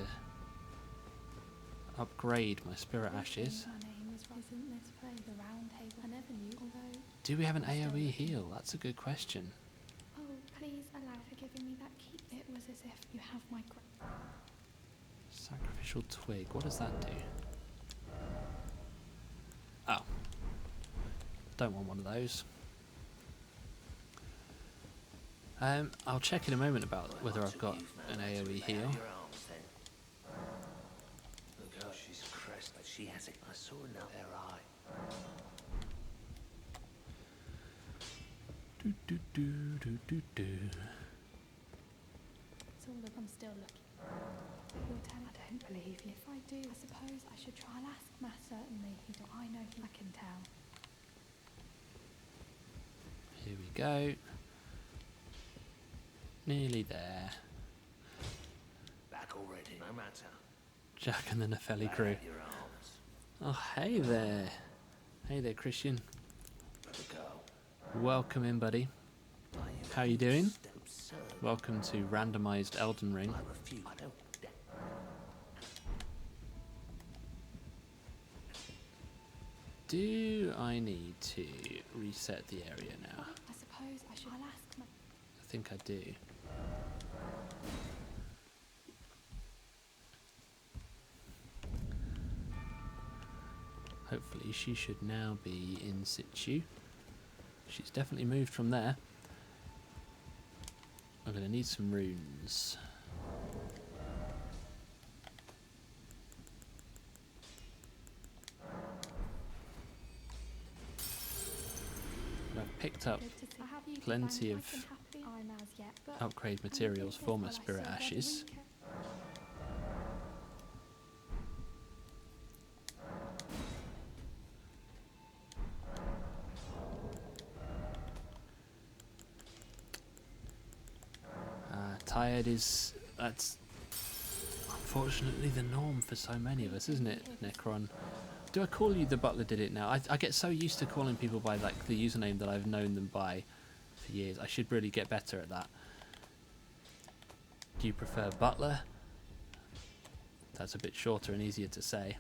upgrade my spirit ashes. My name is isn't this play the round table? I never knew. Although. Do we have an AoE heal? That's a good question. Oh, please allow for giving me that key. It was as if you have my. Sacrificial twig. What does that do? Oh. Don't want one of those. I'll check in a moment about whether I've got an AoE heal. Look how she's crest, but she has it. I saw now their eye. Do do do do do do. It's all of I'm still looking. You'll tell I don't believe you. If I do, I suppose I should try. I'll ask Matt certainly. I know I can tell. Here we go. Nearly there. Back already, no matter. Jack and the Nefelli crew. Your arms. Oh, hey there. Hey there, Christian. Go. Welcome in, buddy. How you doing? Welcome to Randomised Elden Ring. I refuse. I don't. Do I need to reset the area now? I suppose I should. I'll ask Matt. I think I do. Hopefully she should now be in situ. She's definitely moved from there. I'm going to need some runes. I've picked up plenty of upgrade materials for my spirit ashes. Tired that's unfortunately the norm for so many of us, isn't it, Necron? Do I call you the butler did it now? I get so used to calling people by like the username that I've known them by for years. I should really get better at that. Do you prefer butler? That's a bit shorter and easier to say.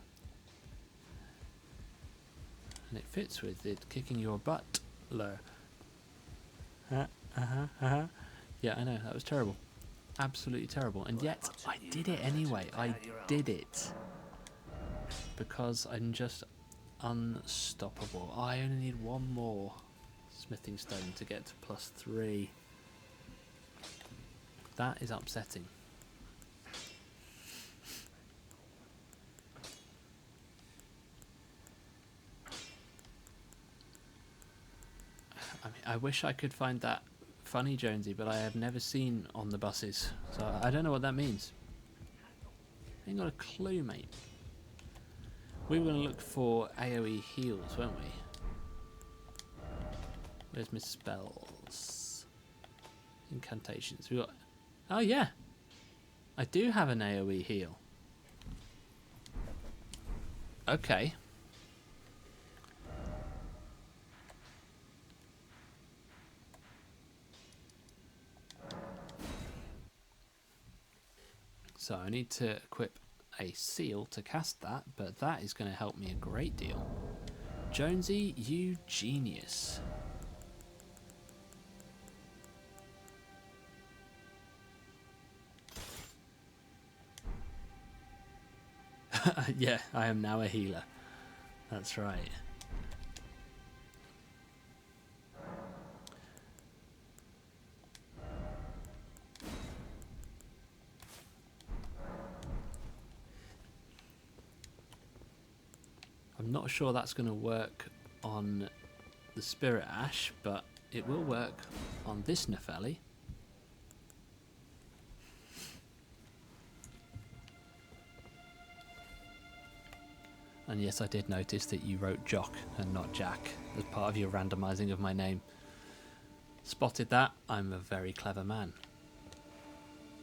And it fits with it kicking your butler. Yeah, I know, that was terrible. Absolutely terrible. And yet, I did it anyway. I did it. Because I'm just unstoppable. I only need one more smithing stone to get to +3. That is upsetting. I mean, I wish I could find that funny Jonesy, but I have never seen on the buses, so I don't know what that means. Ain't got a clue, mate. We were going to look for AoE heals, weren't we? Where's my spells? Incantations. We got. Oh yeah, I do have an AoE heal. Okay. So I need to equip a seal to cast that, but that is going to help me a great deal. Jonesy, you genius. Yeah, I am now a healer. That's right. I'm not sure that's going to work on the Spirit Ash, but it will work on this Nepheli. And yes, I did notice that you wrote Jock and not Jack as part of your randomising of my name. Spotted that. I'm a very clever man.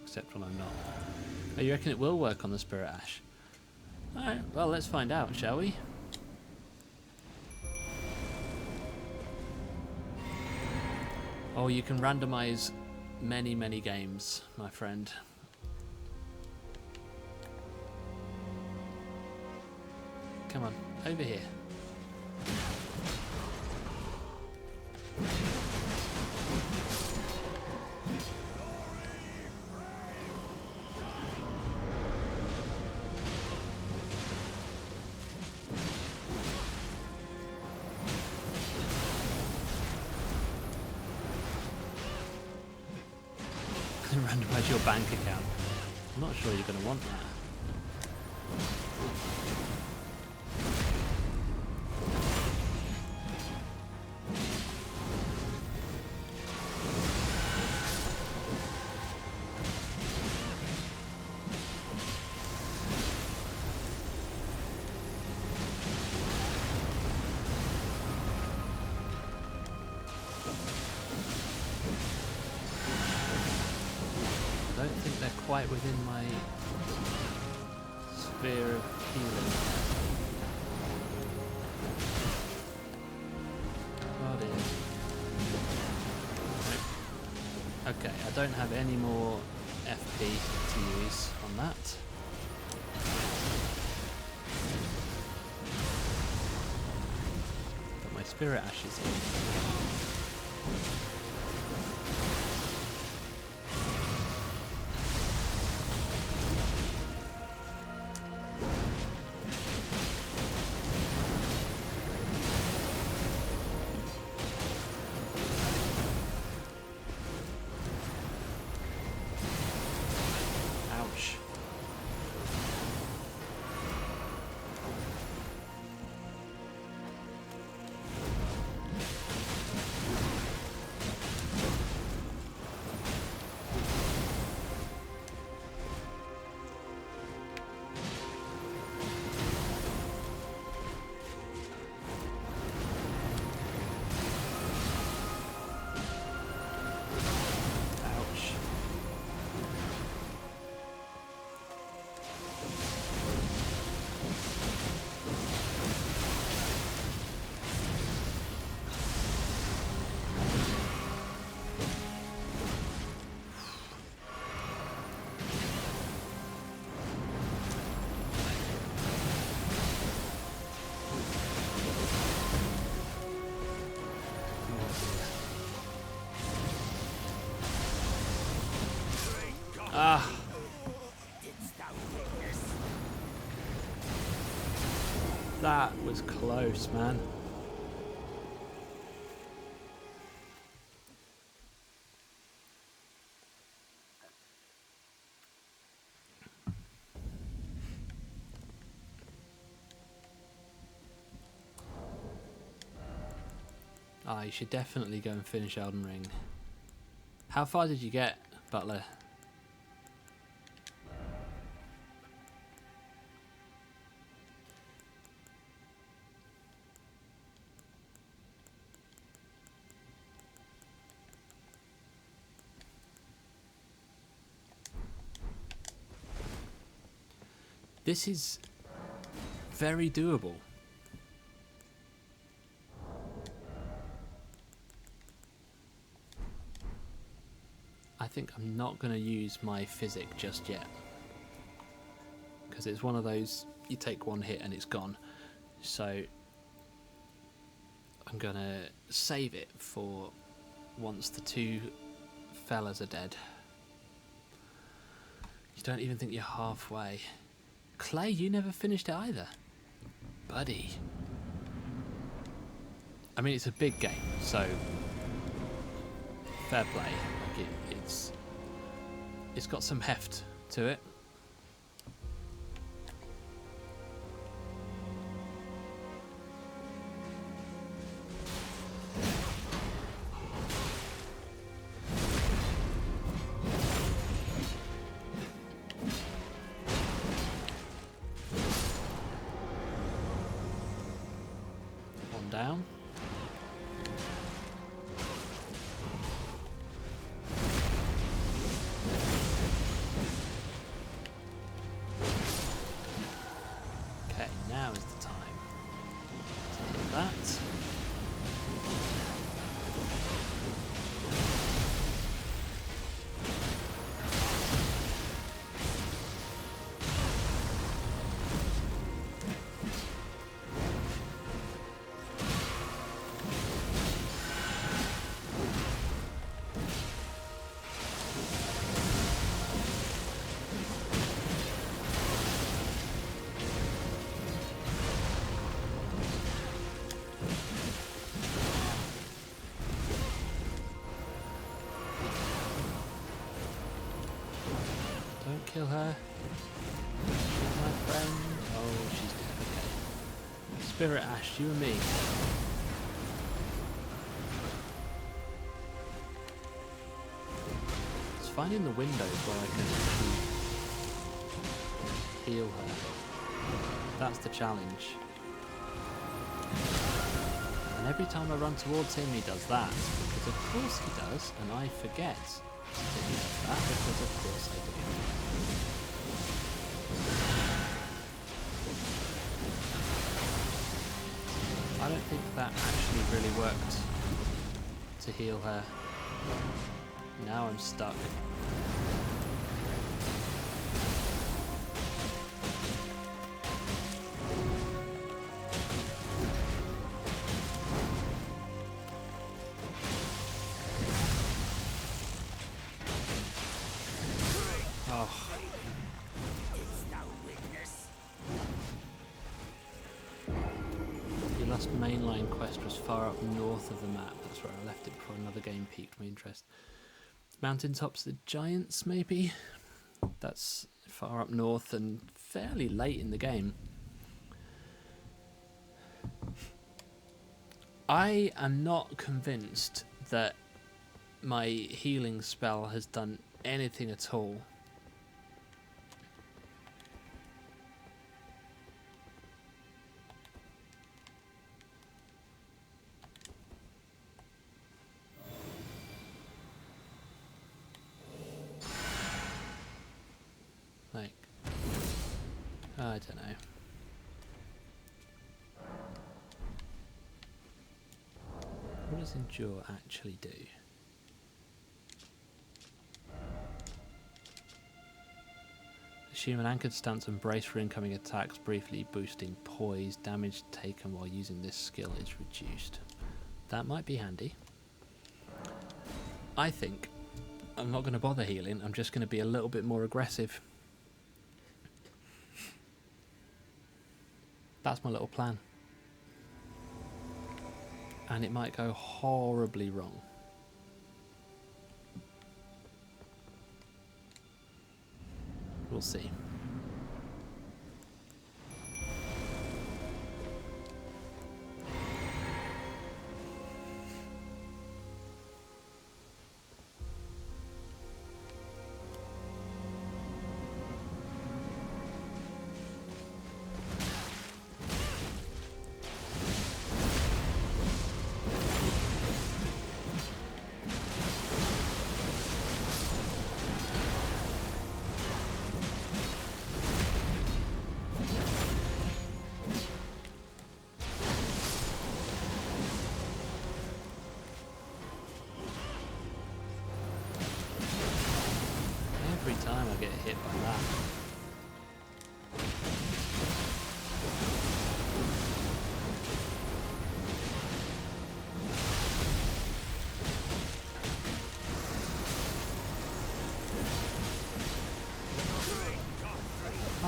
Except when I'm not. Oh, you reckon it will work on the Spirit Ash? Alright, well, let's find out, shall we? Oh, you can randomise many, many games, my friend. Come on, over here. Randomise your bank account. I'm not sure you're going to want that. I don't think they're quite within my sphere of healing. Oh dear. Okay, I don't have any more FP to use on that. Got my Spirit Ashes in. Ouch. Ouch. Ah. That was close, man. Ah, you should definitely go and finish Elden Ring. How far did you get, Butler? This is very doable. I think I'm not going to use my physic just yet. Because it's one of those, you take one hit and it's gone. So I'm going to save it for once the two fellas are dead. You don't even think you're halfway. Clay, you never finished it either. Buddy. I mean, it's a big game, so fair play. Like it's got some heft to it. One down. Okay, now is the time to hit that. Don't kill her. My friend. Oh, she's dead. Okay. Spirit Ash, you and me. It's finding the windows where I can heal her. That's the challenge. And every time I run towards him, he does that. Because of course he does, and I forget that he does that because of course I do. I don't think that actually really worked to heal her. Now I'm stuck. Oh. The last mainline quest was far up north of the map. That's where I left it before another game piqued my interest. Mountaintops the Giants, maybe? That's far up north and fairly late in the game. I am not convinced that my healing spell has done anything at all. Like, I don't know. What does Endure actually do? Assume an anchored stance and brace for incoming attacks, briefly boosting poise. Damage taken while using this skill is reduced. That might be handy. I think I'm not going to bother healing, I'm just going to be a little bit more aggressive. That's my little plan. And it might go horribly wrong. We'll see. Every time I get hit by that.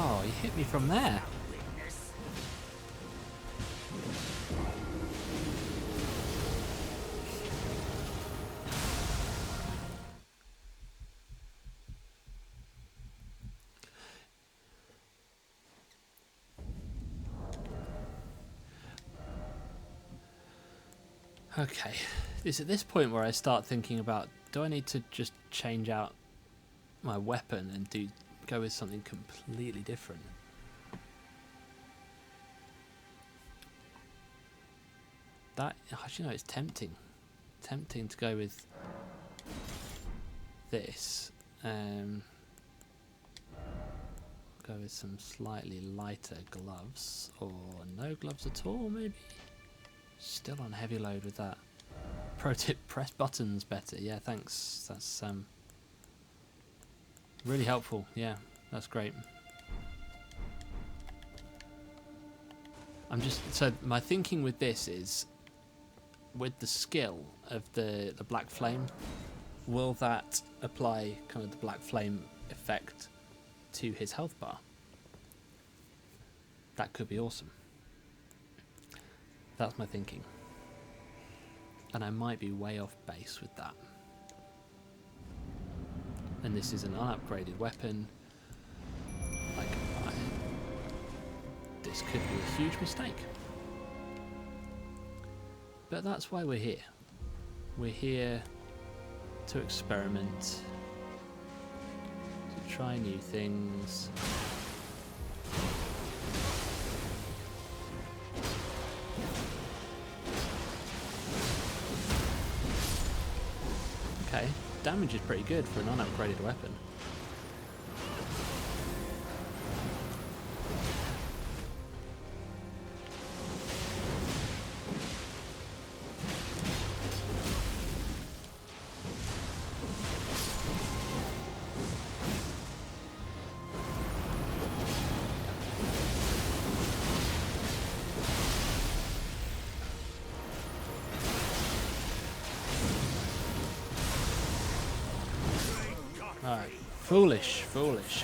Oh, he hit me from there. Okay, it's at this point where I start thinking about, do I need to just change out my weapon and go with something completely different? that, actually no, it's tempting. Tempting to go with this. Go with some slightly lighter gloves, or no gloves at all maybe. Still on heavy load with that. Pro tip, press buttons better. Yeah, thanks. That's really helpful. Yeah, that's great. So my thinking with this is, with the skill of the black flame, will that apply kind of the black flame effect to his health bar? That could be awesome. That's my thinking. And I might be way off base with that. And this is an unupgraded weapon. This could be a huge mistake. But that's why we're here. We're here to experiment, to try new things. Okay, damage is pretty good for an unupgraded weapon. Alright, foolish, foolish.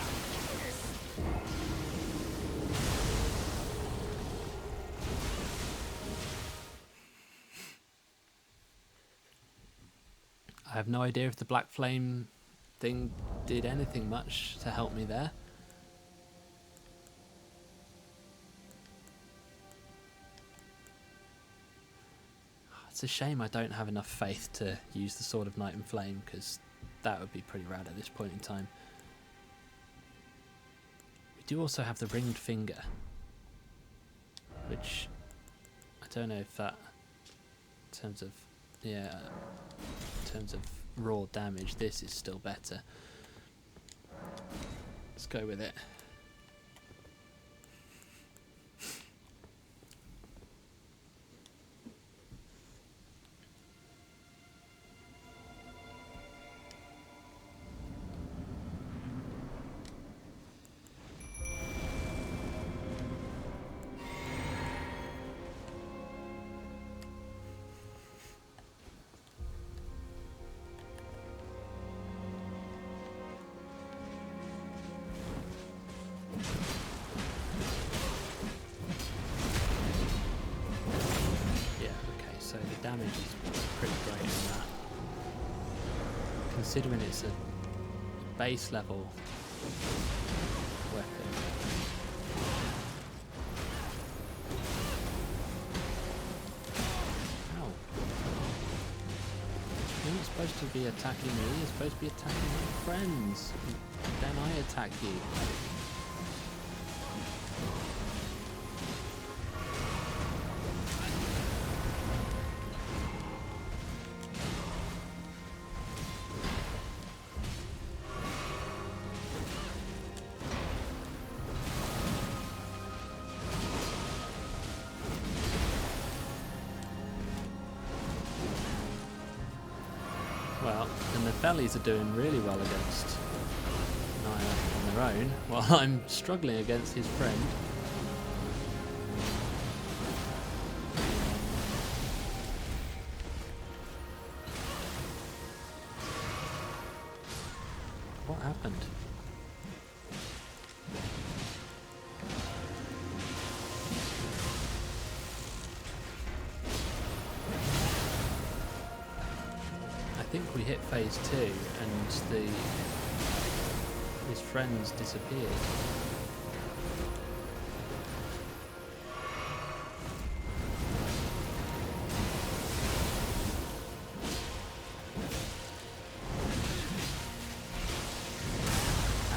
I have no idea if the black flame thing did anything much to help me there. It's a shame I don't have enough faith to use the Sword of Night and Flame, because that would be pretty rad at this point in time. We do also have the ringed finger, which I don't know if that, in terms of, yeah, in terms of raw damage, this is still better. Let's go with it. Damage is pretty great on that, considering it's a base level weapon. Ow. You're not supposed to be attacking me, you're supposed to be attacking my friends. Then I attack you. Well, the Nefelis are doing really well against Naya on their own, while I'm struggling against his friend. What happened? I think we hit phase 2 and his friends disappeared.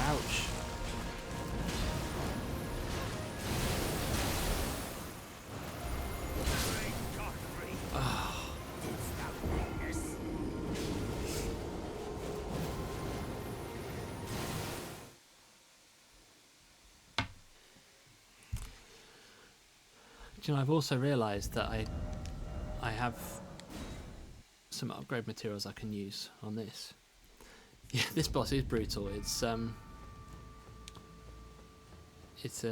Ouch. Do you know, I've also realised that I have some upgrade materials I can use on this. Yeah, this boss is brutal. It's a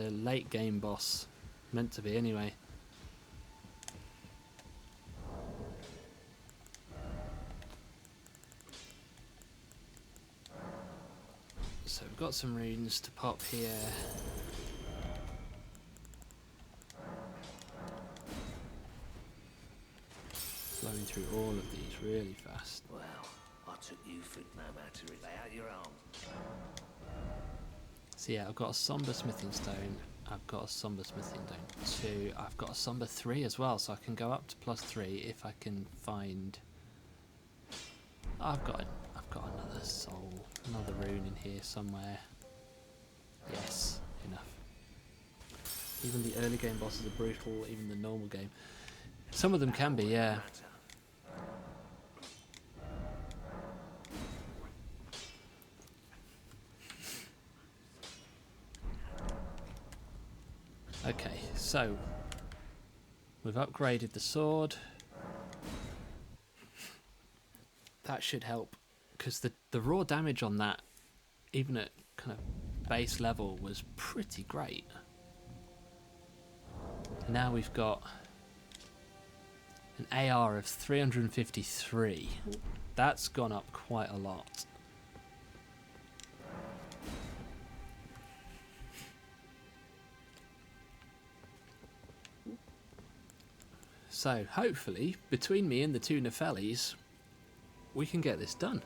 late game boss, meant to be anyway. So we've got some runes to pop here. Flowing through all of these really fast. Well, I took you for it no matter if they out your arms. So yeah, I've got a somber smithing stone. I've got a somber smithing stone 2. I've got a somber 3 as well, so I can go up to +3 if I can find. I've got another soul, another rune in here somewhere. Yes, enough. Even the early game bosses are brutal. Even the normal game. Some of them can be, yeah. Okay, so we've upgraded the sword. That should help, because the raw damage on that, even at kind of base level, was pretty great. Now we've got an AR of 353. That's gone up quite a lot. So, hopefully, between me and the 2 Nefelis, we can get this done.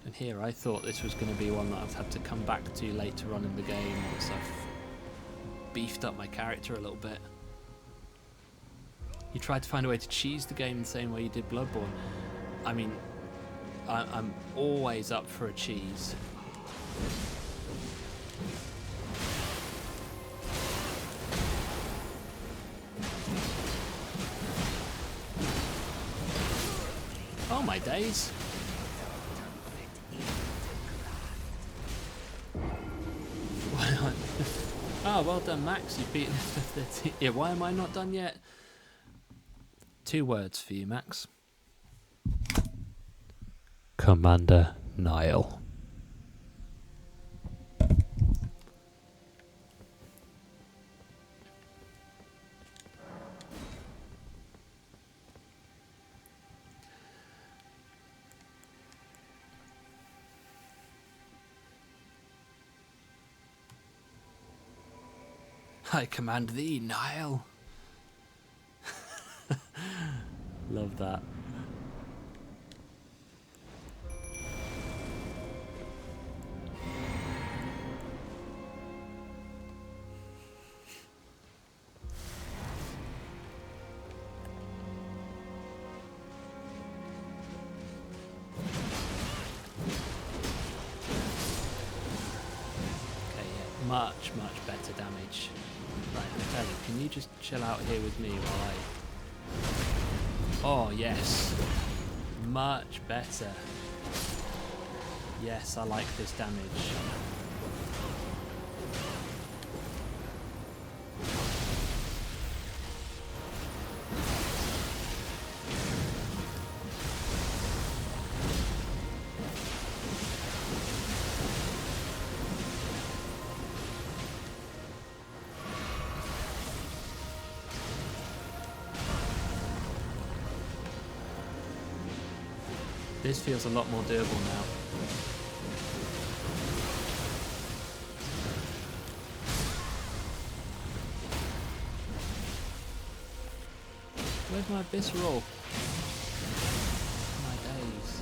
And here I thought this was going to be one that I've had to come back to later on in the game once I've beefed up my character a little bit. You tried to find a way to cheese the game the same way you did Bloodborne. I mean, I'm always up for a cheese. Oh my days. Why not? Oh, well done, Max. You've beaten it. Yeah, why am I not done yet? 2 words for you, Max. Commander Niall. I command thee, Niall. Love that. Okay, yeah, much better damage. Right, Nefeli, can you just chill out here with me while I... Oh, yes. Much better. Yes, I like this damage. This feels a lot more doable now. Where's my visceral? My days.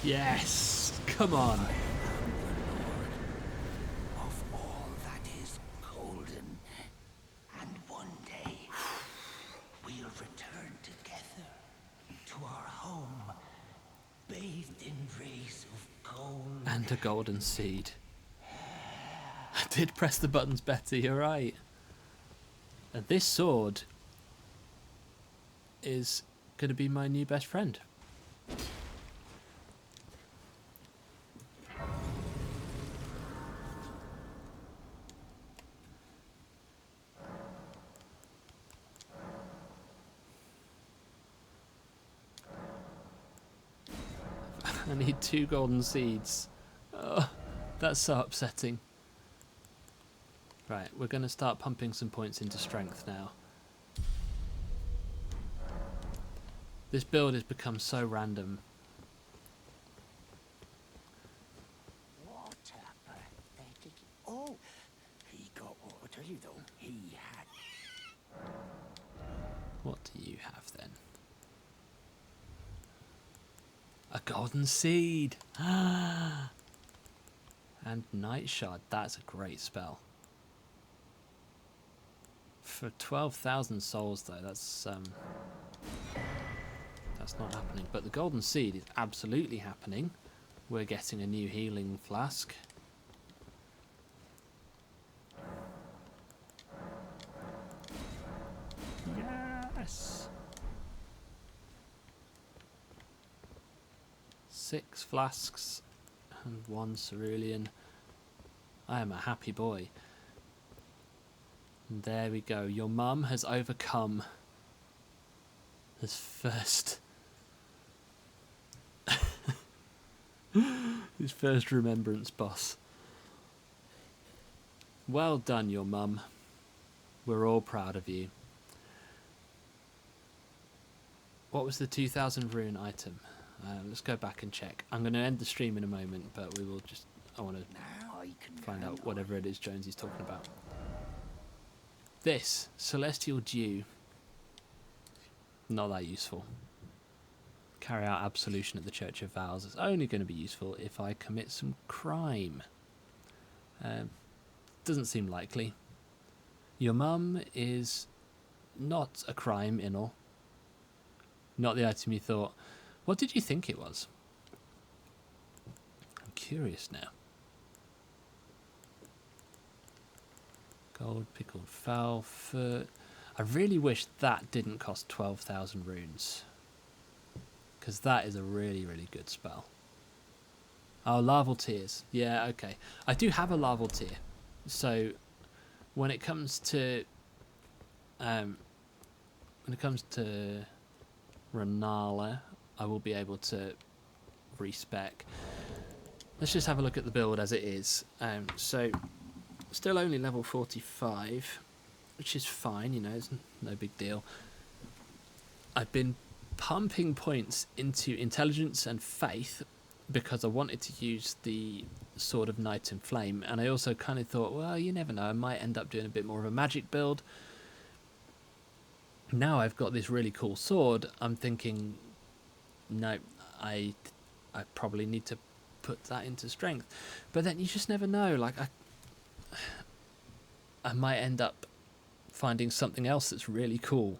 Yes! Come on! Of all that is golden, and one day we'll return together to our home, bathed in rays of gold. And a golden seed. I did press the buttons better, you're right. And this sword is going to be my new best friend. I need 2 golden seeds. Oh, that's so upsetting. Right, we're going to start pumping some points into strength now. This build has become so random. What a pathetic... Oh, he got what I tell you though. He had... What do you have then? A golden seed! And Night Shard, that's a great spell. For 12,000 souls though, that's not happening. But the golden seed is absolutely happening. We're getting a new healing flask. Yes! 6 flasks and 1 cerulean. I am a happy boy. And there we go. Your mum has overcome his first his first remembrance boss. Well done, your mum. We're all proud of you. What was the 2000 rune item? Let's go back and check. I'm going to end the stream in a moment, but we will just... I want to Now I can find count out whatever it is Jonesy's talking about. This, Celestial Dew. Not that useful. Carry out absolution at the Church of Vows. It's only going to be useful if I commit some crime. Doesn't seem likely. Your mum is not a crime in all. Not the item you thought. What did you think it was? I'm curious now. Gold, pickled fowl, foot. I really wish that didn't cost 12,000 runes. Because that is a really, really good spell. Oh, larval tears. Yeah, okay. I do have a larval tear. So, when it comes to... Renala, I will be able to respec. Let's just have a look at the build as it is. So, still only level 45, which is fine, you know, it's no big deal. I've been pumping points into intelligence and faith because I wanted to use the Sword of Night and Flame, and I also kind of thought, well, you never know, I might end up doing a bit more of a magic build. Now I've got this really cool sword, I'm thinking, no, I probably need to put that into strength. But then you just never know, like I might end up finding something else that's really cool.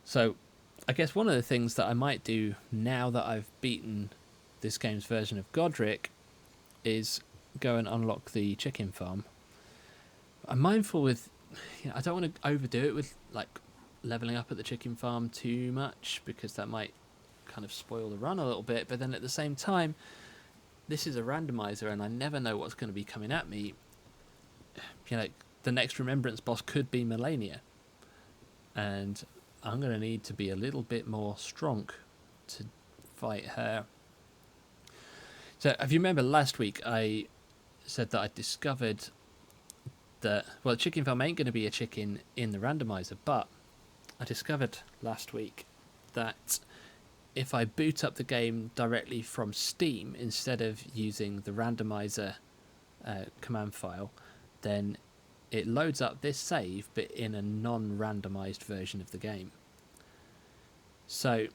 So I guess one of the things that I might do now that I've beaten this game's version of Godric is go and unlock the chicken farm. I'm mindful with, you know, I don't want to overdo it with like leveling up at the chicken farm too much because that might kind of spoil the run a little bit, but then at the same time this is a randomizer and I never know what's going to be coming at me. You know, the next remembrance boss could be Melania and I'm going to need to be a little bit more strong to fight her. So if you remember last week I said that I discovered that, well, chicken farm ain't going to be a chicken in the randomizer, but I discovered last week that if I boot up the game directly from Steam instead of using the randomizer command file, then it loads up this save but in a non-randomized version of the game. So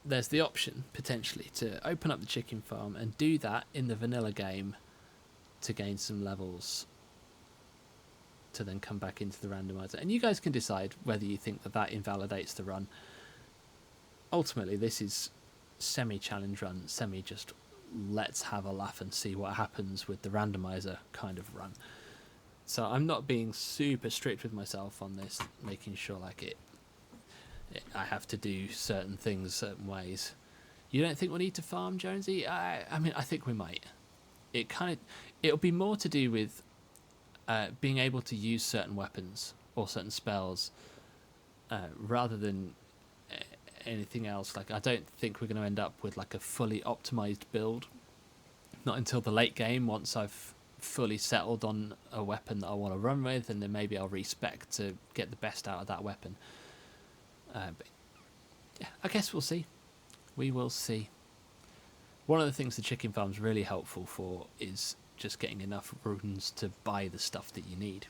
there's the option potentially to open up the chicken farm and do that in the vanilla game to gain some levels to then come back into the randomizer. And you guys can decide whether you think that that invalidates the run. Ultimately, this is semi-challenge run, semi-just let's have a laugh and see what happens with the randomizer kind of run. So I'm not being super strict with myself on this, making sure like I have to do certain things certain ways. You don't think we need to farm, Jonesy? I mean, I think we might. It'll be more to do with being able to use certain weapons or certain spells rather than anything else. Like, I don't think we're going to end up with like a fully optimized build. Not until the late game, once I've fully settled on a weapon that I want to run with, and then maybe I'll respec to get the best out of that weapon. But yeah, I guess we'll see. We will see. One of the things the chicken farm's really helpful for is just getting enough runes to buy the stuff that you need.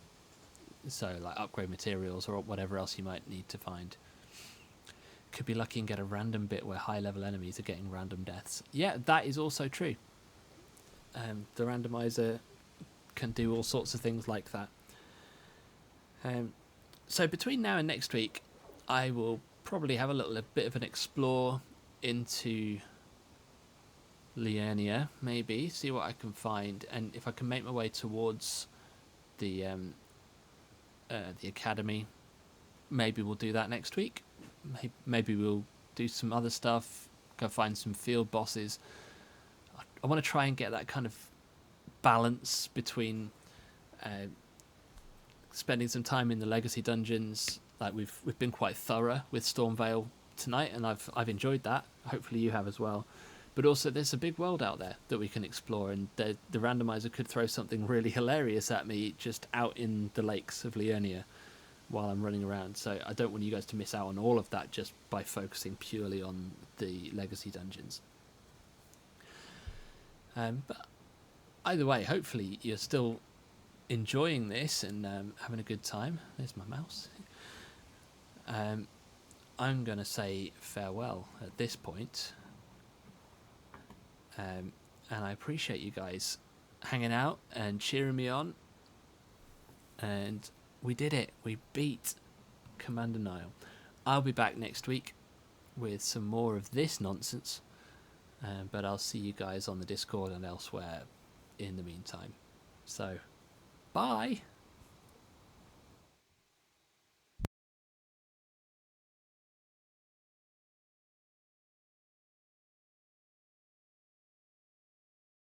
So like upgrade materials or whatever else you might need to find. Could be lucky and get a random bit where high level enemies are getting random deaths. Yeah, that is also true. The randomizer can do all sorts of things like that. So between now and next week, I will probably have a bit of an explore into Liurnia, maybe, see what I can find, and if I can make my way towards the academy, maybe we'll do that next week. Maybe we'll do some other stuff, go find some field bosses. I want to try and get that kind of balance between spending some time in the legacy dungeons. Like we've been quite thorough with Stormveil tonight, and I've enjoyed that. Hopefully you have as well. But also there's a big world out there that we can explore, and the randomizer could throw something really hilarious at me just out in the lakes of Liurnia while I'm running around. So I don't want you guys to miss out on all of that just by focusing purely on the legacy dungeons. But either way, hopefully you're still enjoying this and having a good time. There's my mouse. I'm going to say farewell at this point. And I appreciate you guys hanging out and cheering me on. And we did it. We beat Commander Nile. I'll be back next week with some more of this nonsense. But I'll see you guys on the Discord and elsewhere in the meantime. So, bye!